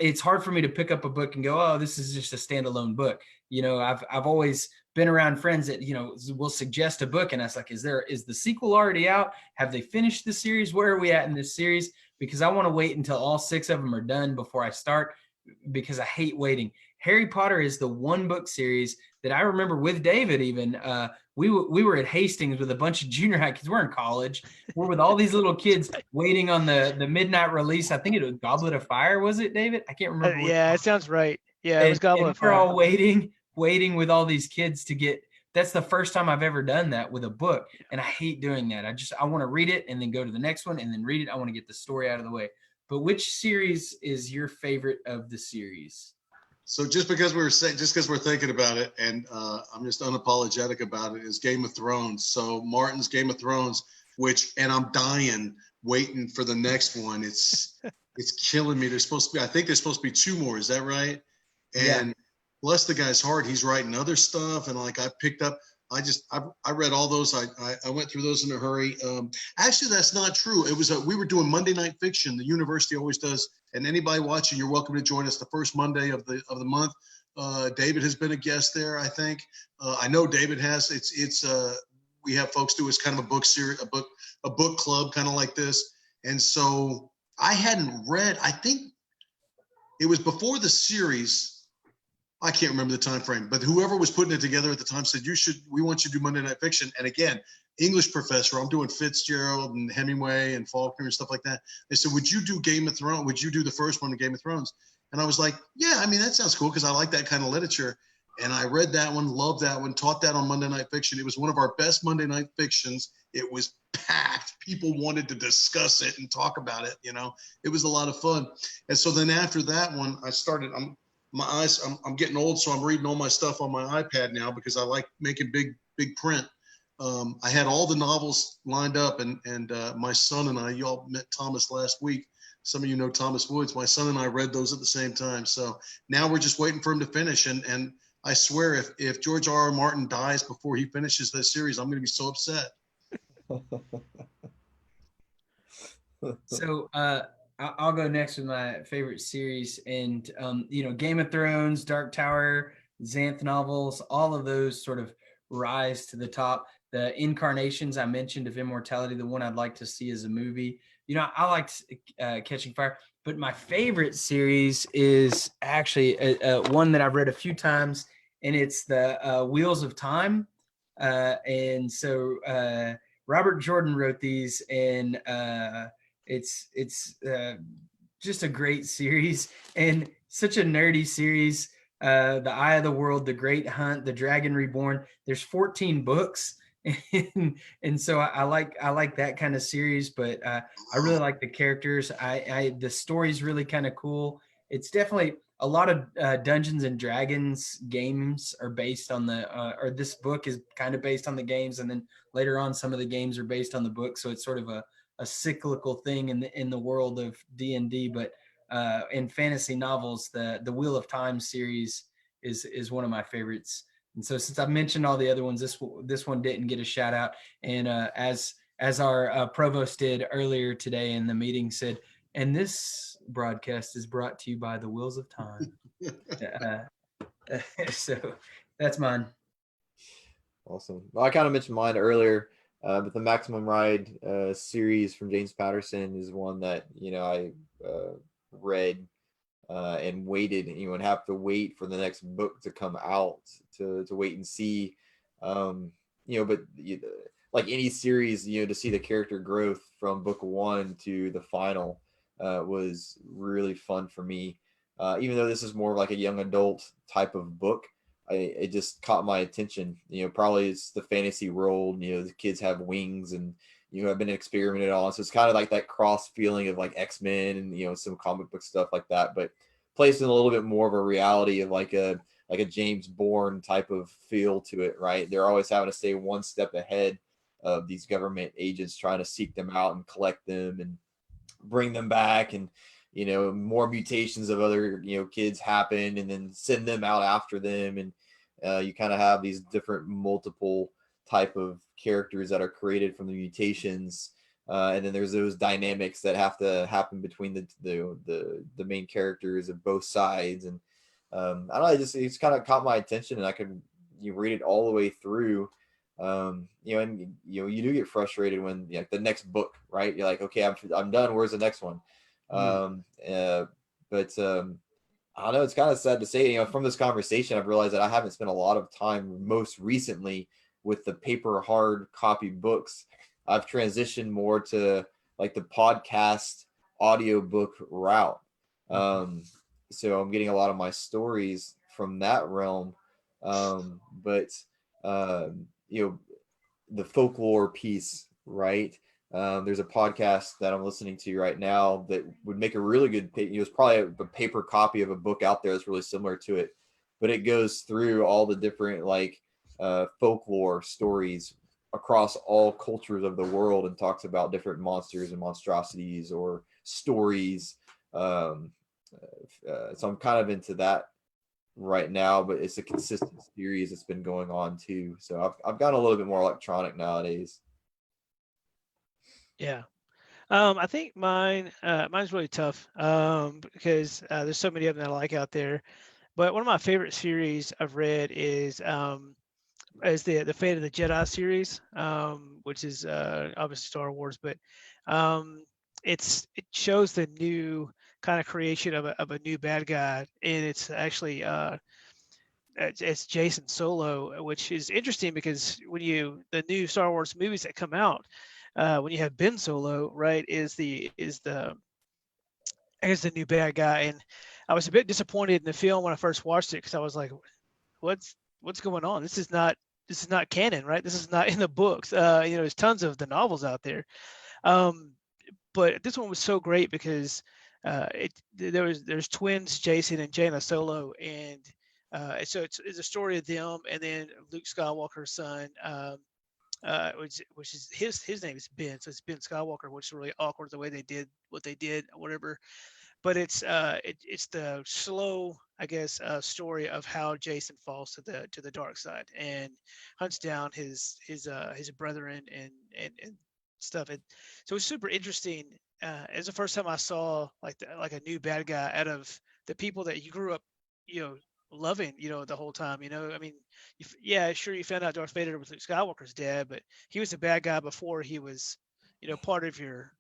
it's hard for me to pick up a book and go, oh, this is just a standalone book. You know, I've always been around friends that, you know, will suggest a book, and I was like, is the sequel already out? Have they finished the series? Where are we at in this series? Because I want to wait until all 6 of them are done before I start, because I hate waiting. Harry Potter is the one book series that I remember with David even. We were at Hastings with a bunch of junior high kids. We're in college. We're with all these little kids waiting on the midnight release. I think it was Goblet of Fire, was it, David? I can't remember. Yeah, it sounds right. Yeah, it was Goblet of Fire. We're all waiting with all these kids to get. That's the first time I've ever done that with a book, and I hate doing that. I want to read it and then go to the next one and then read it. I want to get the story out of the way. But which series is your favorite of the series? So just because we're thinking about it, and I'm just unapologetic about it, is Game of Thrones. So Martin's Game of Thrones, and I'm dying waiting for the next one. It's killing me. I think there's supposed to be 2 more. Is that right? And bless the guy's heart, he's writing other stuff. And like I read all those. I went through those in a hurry. Actually, that's not true. It was we were doing Monday Night Fiction. The university always does. And anybody watching, you're welcome to join us the first Monday of the month. David has been a guest there, I think. I know David has. We have folks do as kind of a book series, a book club, kind of like this. And so I hadn't read. I think it was before the series. I can't remember the time frame, but whoever was putting it together at the time said, we want you to do Monday Night Fiction. And again, English professor, I'm doing Fitzgerald and Hemingway and Faulkner and stuff like that. They said, would you do Game of Thrones? Would you do the first one of Game of Thrones? And I was like, yeah, I mean, that sounds cool because I like that kind of literature. And I read that one, loved that one, taught that on Monday Night Fiction. It was one of our best Monday Night Fictions. It was packed. People wanted to discuss it and talk about it. You know, it was a lot of fun. And so then after that one, I'm getting old, so I'm reading all my stuff on my iPad now because I like making big print. I had all the novels lined up, and my son and I, y'all met Thomas last week. Some of you know Thomas Woods. My son and I read those at the same time. So now we're just waiting for him to finish. And I swear, if George R.R. Martin dies before he finishes this series, I'm going to be so upset. So I'll go next with my favorite series, and Game of Thrones, Dark Tower, Xanth novels, all of those sort of rise to the top. The incarnations I mentioned of immortality, the one I'd like to see as a movie. I liked Catching Fire, but my favorite series is actually one that I've read a few times, and it's the Wheels of Time. And so Robert Jordan wrote these, and it's just a great series and such a nerdy series. The Eye of the World, The Great Hunt, The Dragon Reborn. There's 14 books, and so I like that kind of series. But I really like the characters. The story's really kind of cool. It's definitely a lot of Dungeons and Dragons games are based on or this book is kind of based on the games, and then later on some of the games are based on the book. So it's sort of a cyclical thing in the world of D&D. But in fantasy novels, the Wheel of Time series is one of my favorites. And so since I've mentioned all the other ones, this one didn't get a shout out. And as our provost did earlier today in the meeting, said, and this broadcast is brought to you by the Wheels of Time. So that's mine. Awesome. Well, I kind of mentioned mine earlier, but the Maximum Ride series from James Patterson is one that I read and waited, and have to wait for the next book to come out to wait and see. But like any series, to see the character growth from book one to the final was really fun for me. Even though this is more like a young adult type of book, it just caught my attention. Probably it's the fantasy world. The kids have wings and have been experimented on. So it's kind of like that cross feeling of like X-Men and some comic book stuff like that, but placed in a little bit more of a reality of like a James Bourne type of feel to it, right? They're always having to stay one step ahead of these government agents trying to seek them out and collect them and bring them back, and more mutations of other kids happen and then send them out after them, and you kind of have these different multiple type of characters that are created from the mutations, and then there's those dynamics that have to happen between the main characters of both sides. And I don't know, it's kind of caught my attention, and I could read it all the way through. And you do get frustrated when the next book, right? You're like, okay, I'm done. Where's the next one? But I don't know. It's kind of sad to say, from this conversation, I've realized that I haven't spent a lot of time most recently with the paper hard copy books. I've transitioned more to like the podcast audiobook route. So I'm getting a lot of my stories from that realm. But the folklore piece, right? There's a podcast that I'm listening to right now that would make a really good. It's probably a paper copy of a book out there that's really similar to it, but it goes through all the different folklore stories across all cultures of the world and talks about different monsters and monstrosities or stories. So I'm kind of into that right now, but it's a consistent series that's been going on too. So I've gotten a little bit more electronic nowadays. Yeah. I think mine's really tough because there's so many of them that I like out there. But one of my favorite series I've read is the Fate of the Jedi series, which is obviously Star Wars, but it shows the new kind of creation of a new bad guy, and it's actually it's Jason Solo, which is interesting because the new Star Wars movies that come out, when you have Ben Solo, right, is the new bad guy, and I was a bit disappointed in the film when I first watched it because I was like, what's going on? This is not canon, right? This is not in the books. There's tons of the novels out there, but this one was so great because there's twins, Jason and Jaina Solo, and so it's a story of them, and then Luke Skywalker's son, which is his name is Ben, so it's Ben Skywalker, which is really awkward the way they did what they did, whatever. but it's the slow, I guess, story of how Jason falls to the dark side and hunts down his brethren and stuff. So it's super interesting. It's the first time I saw like a new bad guy out of the people that you grew up, loving, the whole time. I mean, yeah, sure, you found out Darth Vader was Luke Skywalker's dad, but he was a bad guy before he was, part of your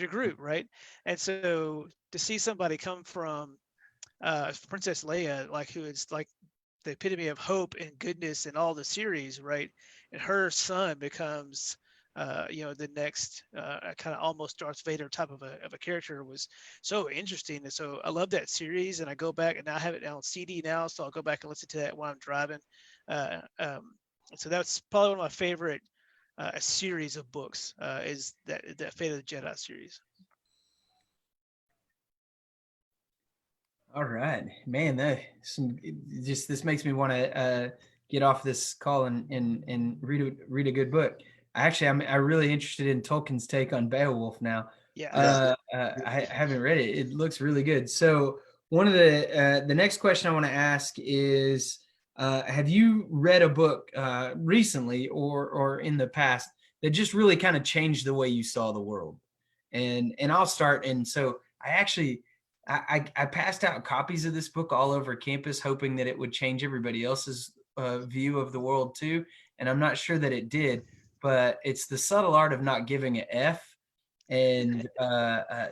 group, right? And so to see somebody come from Princess Leia, like who is like the epitome of hope and goodness in all the series, right? And her son becomes, the next kind of almost Darth Vader type of a character was so interesting. And so I love that series, and I go back and I have it on CD now, so I'll go back and listen to that while I'm driving. Uh, um, so that's probably one of my favorite series of books is that Fate of the Jedi series. All right, man. This makes me want to get off this call and read a good book. Actually, I'm really interested in Tolkien's take on Beowulf now. Yeah. I haven't read it. It looks really good. So one of the next question I want to ask is, have you read a book recently or in the past that just really kind of changed the way you saw the world? And I'll start. And so I passed out copies of this book all over campus, hoping that it would change everybody else's view of the world too. And I'm not sure that it did, but it's The Subtle Art of Not Giving a F. And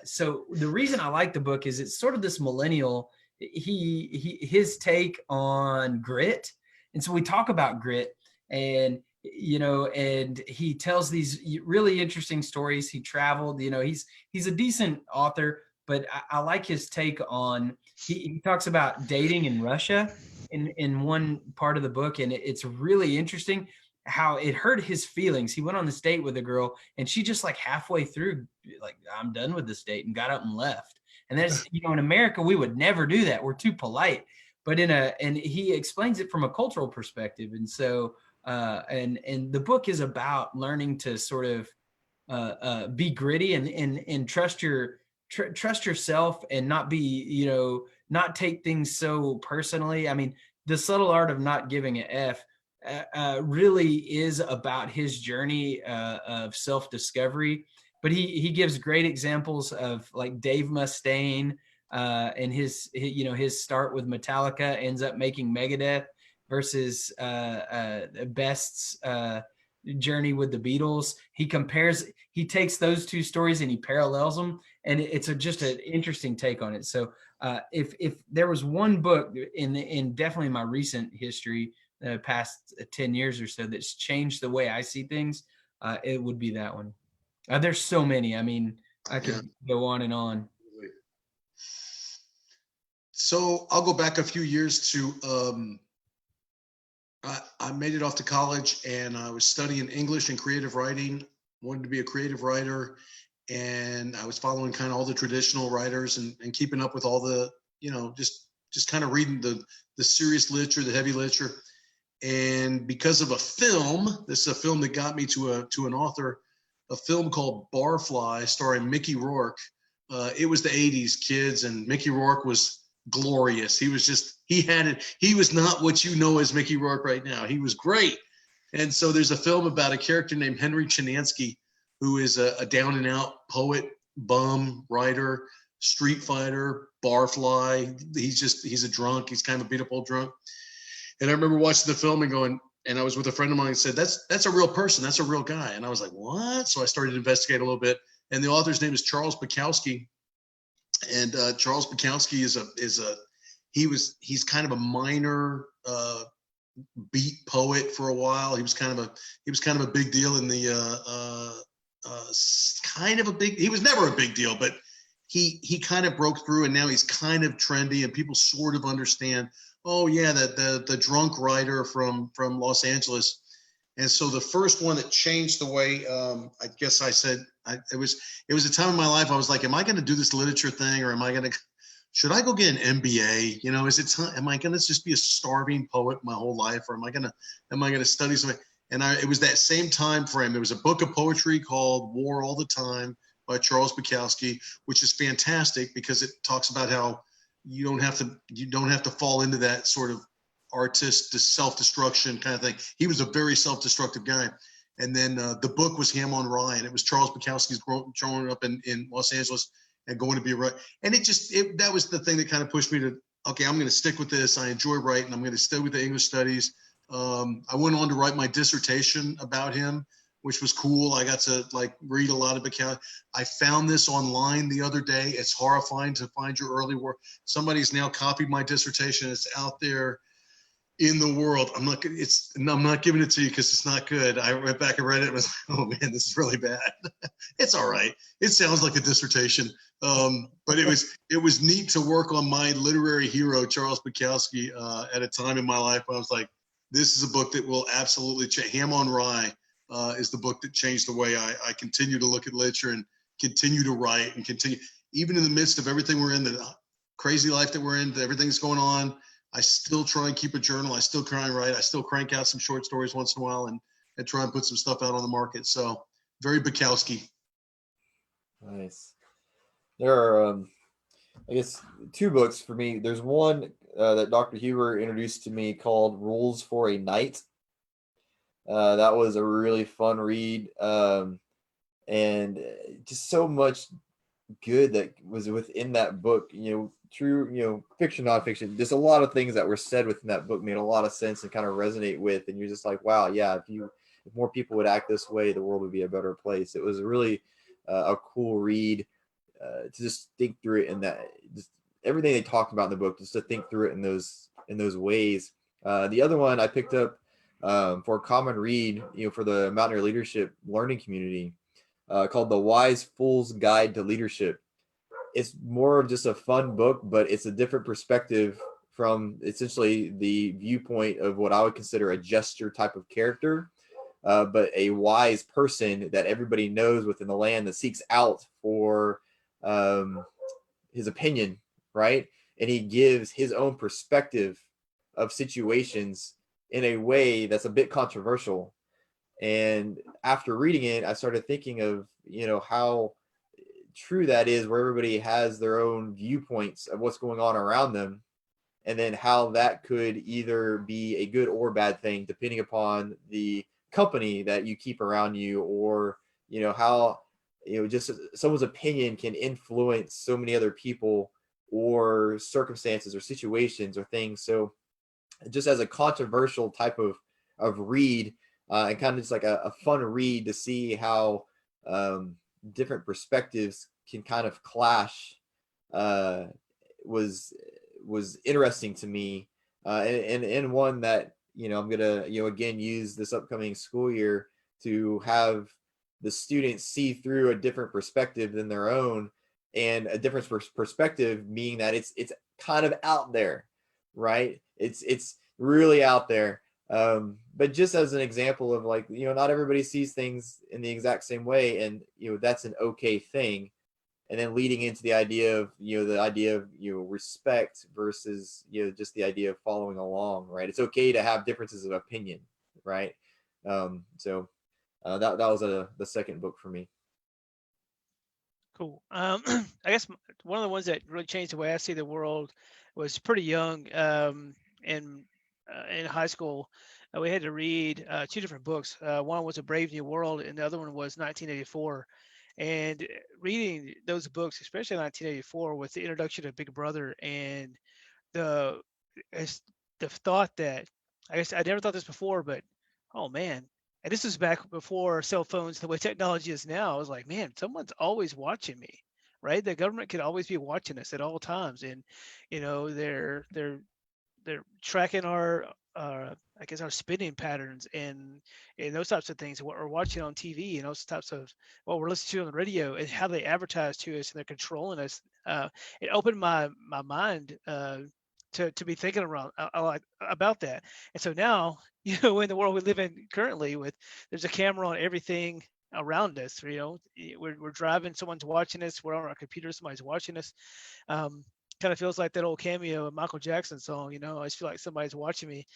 so the reason I like the book is it's sort of this millennial, his take on grit. And so we talk about grit, and and he tells these really interesting stories. He traveled, he's a decent author, but I like his take on, he talks about dating in Russia in one part of the book, and it's really interesting how it hurt his feelings. He went on this date with a girl, and she just like halfway through, like, I'm done with this date, and got up and left. And that's, in America, we would never do that. We're too polite. But and he explains it from a cultural perspective. And so, and the book is about learning to sort of be gritty and trust yourself, and not be, not take things so personally. I mean, The Subtle Art of Not Giving a F really is about his journey of self-discovery. But he gives great examples of like Dave Mustaine and his start with Metallica ends up making Megadeth versus Best's journey with the Beatles. He takes those two stories and he parallels them, and it's just an interesting take on it. So if there was one book in definitely my recent history, the past 10 years or so, that's changed the way I see things, it would be that one. There's so many. I mean, I could go on and on. So I'll go back a few years to, I made it off to college, and I was studying English and creative writing, wanted to be a creative writer. And I was following kind of all the traditional writers and keeping up with all the, just kind of reading the serious literature, the heavy literature. And because of a film, this is a film that got me to an author, a film called Barfly starring Mickey Rourke. It was the 80s, kids, and Mickey Rourke was glorious. He was just, he had it. He was not what you know as Mickey Rourke right now. He was great. And so there's a film about a character named Henry Chinansky, who is a down and out poet, bum, writer, street fighter, barfly. He's a drunk. He's kind of a beat up old drunk. And I remember watching the film and going, and I was with a friend of mine and said, that's a real person. That's a real guy. And I was like, what? So I started to investigate a little bit. And the author's name is Charles Bukowski. And Charles Bukowski he's kind of a minor beat poet for a while. He was kind of a big deal in the he was never a big deal, but he kind of broke through, and now he's kind of trendy, and people sort of understand, oh yeah, the drunk writer from Los Angeles. And so the first one that changed the way, I guess I said, it was a time in my life I was like, am I going to do this literature thing, or should I go get an MBA? Is it time? Am I going to just be a starving poet my whole life, or am I going to study something? And it was that same time frame. There was a book of poetry called War All the Time by Charles Bukowski, which is fantastic because it talks about how you don't have to fall into that sort of artist self-destruction kind of thing. He was a very self-destructive guy. And then the book was Ham on Rye, and it was Charles Bukowski's growing up in Los Angeles and going to be a writer. And that was the thing that kind of pushed me to, okay, I'm going to stick with this. I enjoy writing. I'm going to stay with the English studies. I went on to write my dissertation about him, which was cool. I got to read a lot of Bukowski. I found this online the other day. It's horrifying to find your early work. Somebody's now copied my dissertation. It's out there in the world. I'm not giving it to you because it's not good. I went back and read it and was like, oh man, this is really bad. It's all right. It sounds like a dissertation. But it was neat to work on my literary hero, Charles Bukowski, at a time in my life where I was like, this is a book that will absolutely change. Ham on Rye is the book that changed the way I continue to look at literature and continue to write and continue, even in the midst of everything we're in, the crazy life that we're in, everything's going on. I still try and keep a journal. I still try and write. I still crank out some short stories once in a while and try and put some stuff out on the market. So very Bukowski. Nice. There are, I guess, two books for me. There's one that Dr. Huber introduced to me called Rules for a Night. That was a really fun read. And just so much good that was within that book, true, fiction, nonfiction, just a lot of things that were said within that book made a lot of sense and kind of resonate with, and you're just like, wow, yeah, if more people would act this way, the world would be a better place. It was really a cool read to just think through it, and that just everything they talked about in the book, just to think through it in those ways. The other one I picked up for a common read, for the Mountaineer Leadership Learning Community, called The Wise Fool's Guide to Leadership. It's more of just a fun book, but it's a different perspective from essentially the viewpoint of what I would consider a jester type of character, but a wise person that everybody knows within the land that seeks out for his opinion, right? And he gives his own perspective of situations in a way that's a bit controversial. And after reading it, I started thinking of, how true that is, where everybody has their own viewpoints of what's going on around them, and then how that could either be a good or bad thing depending upon the company that you keep around you, or how just someone's opinion can influence so many other people or circumstances or situations or things. So just as a controversial type of read, and kind of just like a fun read to see how different perspectives can kind of clash, was interesting to me, and one that I'm gonna again use this upcoming school year to have the students see through a different perspective than their own, and a different perspective meaning that it's kind of out there, right? It's really out there. But just as an example of not everybody sees things in the exact same way, and that's an okay thing. And then leading into the idea of respect versus just the idea of following along, right? It's okay to have differences of opinion, right? So that was the second book for me. Cool. I guess one of the ones that really changed the way I see the world was pretty young. In high school, we had to read two different books. One was A Brave New World, and the other one was 1984. And reading those books, especially 1984, with the introduction of Big Brother and the the thought that, I guess I never thought this before, but oh man, and this was back before cell phones, the way technology is now. I was like, man, someone's always watching me, right? The government could always be watching us at all times, and they're tracking our I guess our spending patterns and those types of things, what we're watching on TV and those types of what we're listening to on the radio and how they advertise to us and they're controlling us. It opened my mind to be thinking around about that. And so now, in the world we live in currently, with there's a camera on everything around us. We're driving, someone's watching us. We're on our computer, somebody's watching us. Kind of feels like that old cameo of Michael Jackson song. I just feel like somebody's watching me.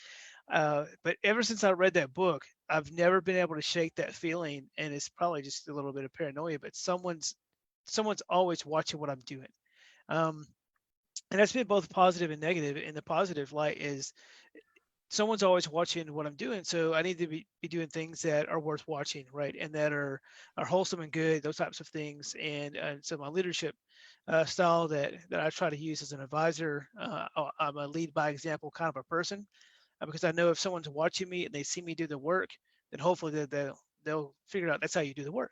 But ever since I read that book, I've never been able to shake that feeling. And it's probably just a little bit of paranoia, but someone's someone's always watching what I'm doing. Um, and that's been both positive and negative. And the positive light is someone's always watching what I'm doing. So I need to be doing things that are worth watching, right? And that are wholesome and good, those types of things. And so my leadership style that I try to use as an advisor, I'm a lead by example kind of a person, because I know if someone's watching me and they see me do the work, then hopefully they'll figure out that's how you do the work.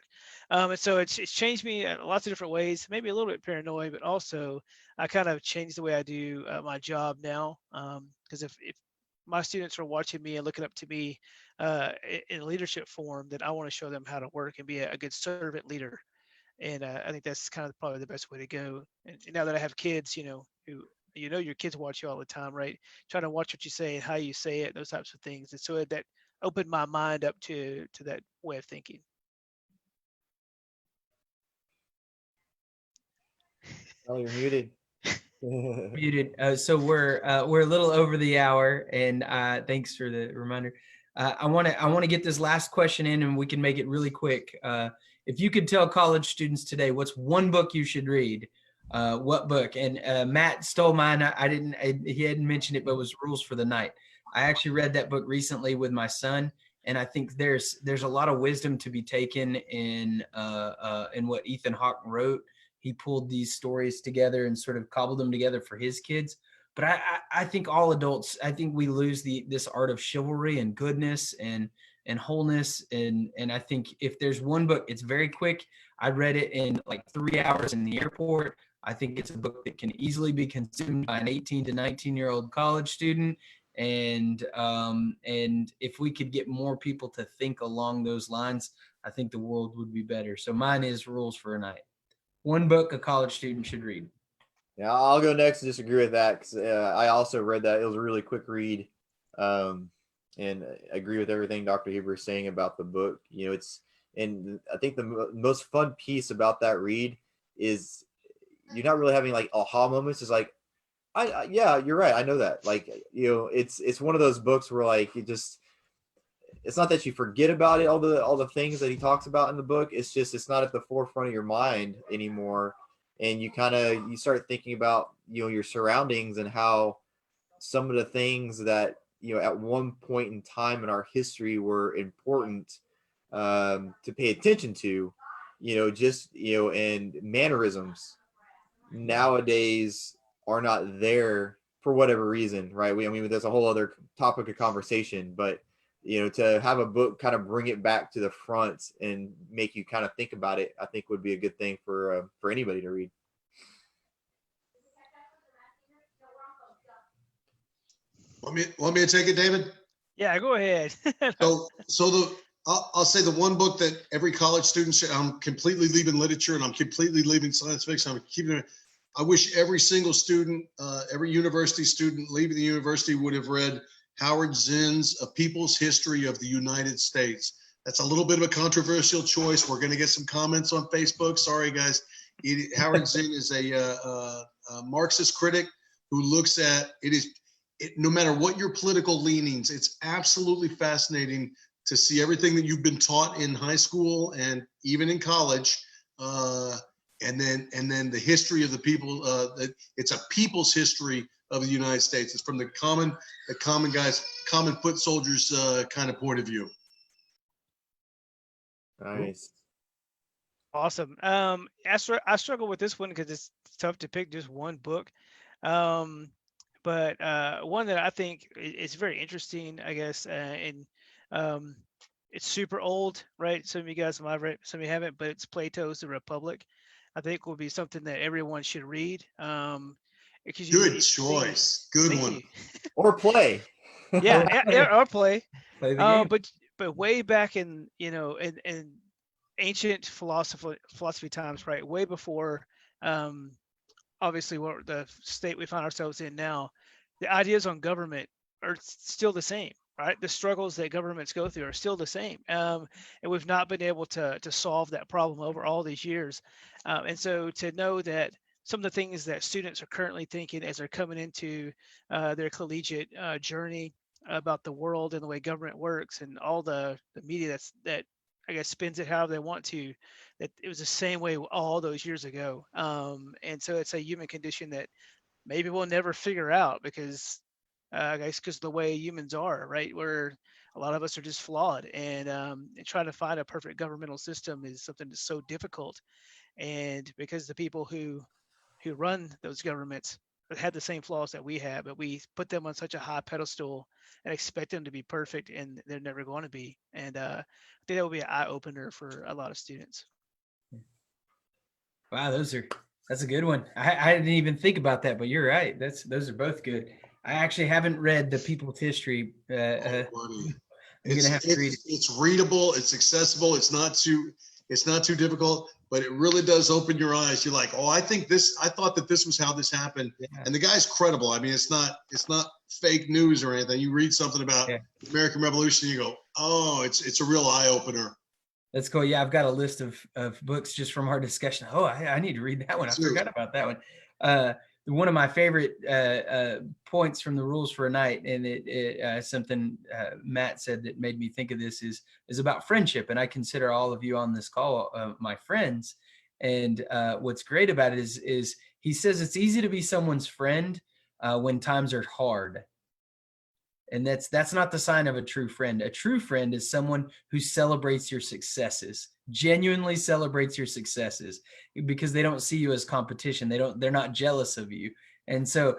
And so it's changed me in lots of different ways, maybe a little bit paranoid, but also I kind of changed the way I do my job now. Because if my students are watching me and looking up to me in leadership form, then I want to show them how to work and be a good servant leader. And I think that's kind of probably the best way to go. And now that I have kids, who your kids watch you all the time, right? Try to watch what you say and how you say it, those types of things. And so that opened my mind up to that way of thinking. Oh, you're muted. Muted. So we're a little over the hour, and thanks for the reminder. I want to get this last question in, and we can make it really quick. If you could tell college students today, what's one book you should read? What book? And Matt stole mine. He hadn't mentioned it, but it was Rules for the Night. I actually read that book recently with my son, and I think there's a lot of wisdom to be taken in what Ethan Hawke wrote. He pulled these stories together and sort of cobbled them together for his kids. But I think all adults, I think we lose this art of chivalry and goodness and wholeness. And I think if there's one book, it's very quick. I read it in like 3 hours in the airport. I think it's a book that can easily be consumed by an 18 to 19-year-old college student. And if we could get more people to think along those lines, I think the world would be better. So mine is Rules for a Night. One book a college student should read. Yeah, I'll go next and disagree with that because I also read that. It was a really quick read, and I agree with everything Dr. Huber is saying about the book. And I think the most fun piece about that read is you're not really having like aha moments. It's like, yeah, you're right. I know that. Like, it's one of those books where like it's not that you forget about it, all the things that he talks about in the book. It's just it's not at the forefront of your mind anymore, and you start thinking about your surroundings and how some of the things that at one point in time in our history were important to pay attention to, and mannerisms nowadays are not there for whatever reason, right? I mean, there's a whole other topic of conversation, but to have a book kind of bring it back to the front and make you kind of think about it, I think would be a good thing for anybody to read. Want me to take it, David? Yeah, go ahead. I'll say the one book that every college student should. I'm completely leaving literature and I'm completely leaving science fiction. I'm keeping it. I wish every single student, every university student leaving the university would have read Howard Zinn's A People's History of the United States. That's a little bit of a controversial choice. We're going to get some comments on Facebook. Sorry, guys. Howard Zinn is a Marxist critic who looks at no matter what your political leanings, it's absolutely fascinating to see everything that you've been taught in high school and even in college, and then the history of the people. It's a people's history of the United States. It's from the common guys, common foot soldiers kind of point of view. Nice. Awesome. I struggle with this one because it's tough to pick just one book. But one that I think is very interesting, I guess, and it's super old, right? Some of you guys might have read, some of you haven't, but it's Plato's The Republic. I think will be something that everyone should read. Because Good choice. Good thank one. you. Or play. Yeah, or play. Play the game. But way back in in ancient philosophy times, right? Way before obviously what the state we find ourselves in now, the ideas on government are still the same, right? The struggles that governments go through are still the same, and we've not been able to solve that problem over all these years. And so to know that some of the things that students are currently thinking as they're coming into their collegiate journey about the world and the way government works and all the media that I guess, spins it however they want to, that it was the same way all those years ago. And so it's a human condition that maybe we'll never figure out because I guess because the way humans are, right? Where a lot of us are just flawed, and trying to find a perfect governmental system is something that's so difficult. And because the people who run those governments have the same flaws that we have, but we put them on such a high pedestal and expect them to be perfect, and they're never going to be. And I think that will be an eye opener for a lot of students. Wow, that's a good one. I didn't even think about that, but you're right. Those are both good. I actually haven't read the People's History. Oh, buddy. I'm gonna have to read it. It's readable, it's accessible, it's not too difficult, but it really does open your eyes. You're like, oh, I thought that this was how this happened. Yeah. And the guy's credible. I mean, it's not fake news or anything. You read something about the American Revolution, you go, oh, it's a real eye opener. That's cool. Yeah, I've got a list of books just from our discussion. Oh, I need to read that one. I forgot about that one. One of my favorite points from the Rules for a Night, and it something Matt said that made me think of this is about friendship. And I consider all of you on this call my friends. And what's great about it is he says it's easy to be someone's friend when times are hard. And that's not the sign of a true friend. A true friend is someone who celebrates your successes, genuinely celebrates your successes, because they don't see you as competition. They're not jealous of you. And so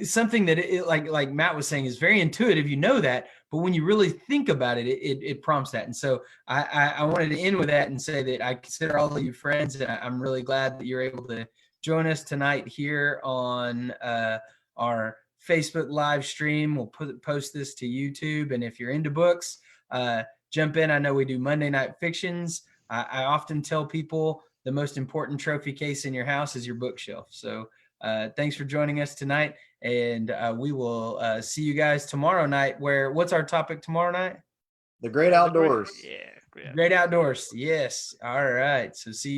something that like Matt was saying is very intuitive. You know that, but when you really think about it, it prompts that. And so I wanted to end with that and say that I consider all of you friends, and I'm really glad that you're able to join us tonight here on our Facebook live stream. We'll post this to YouTube. And if you're into books, jump in. I know we do Monday Night Fictions. I often tell people the most important trophy case in your house is your bookshelf. So thanks for joining us tonight. And we will see you guys tomorrow night. What's our topic tomorrow night? The great outdoors. Yeah. Great outdoors. Yes. All right. So see you.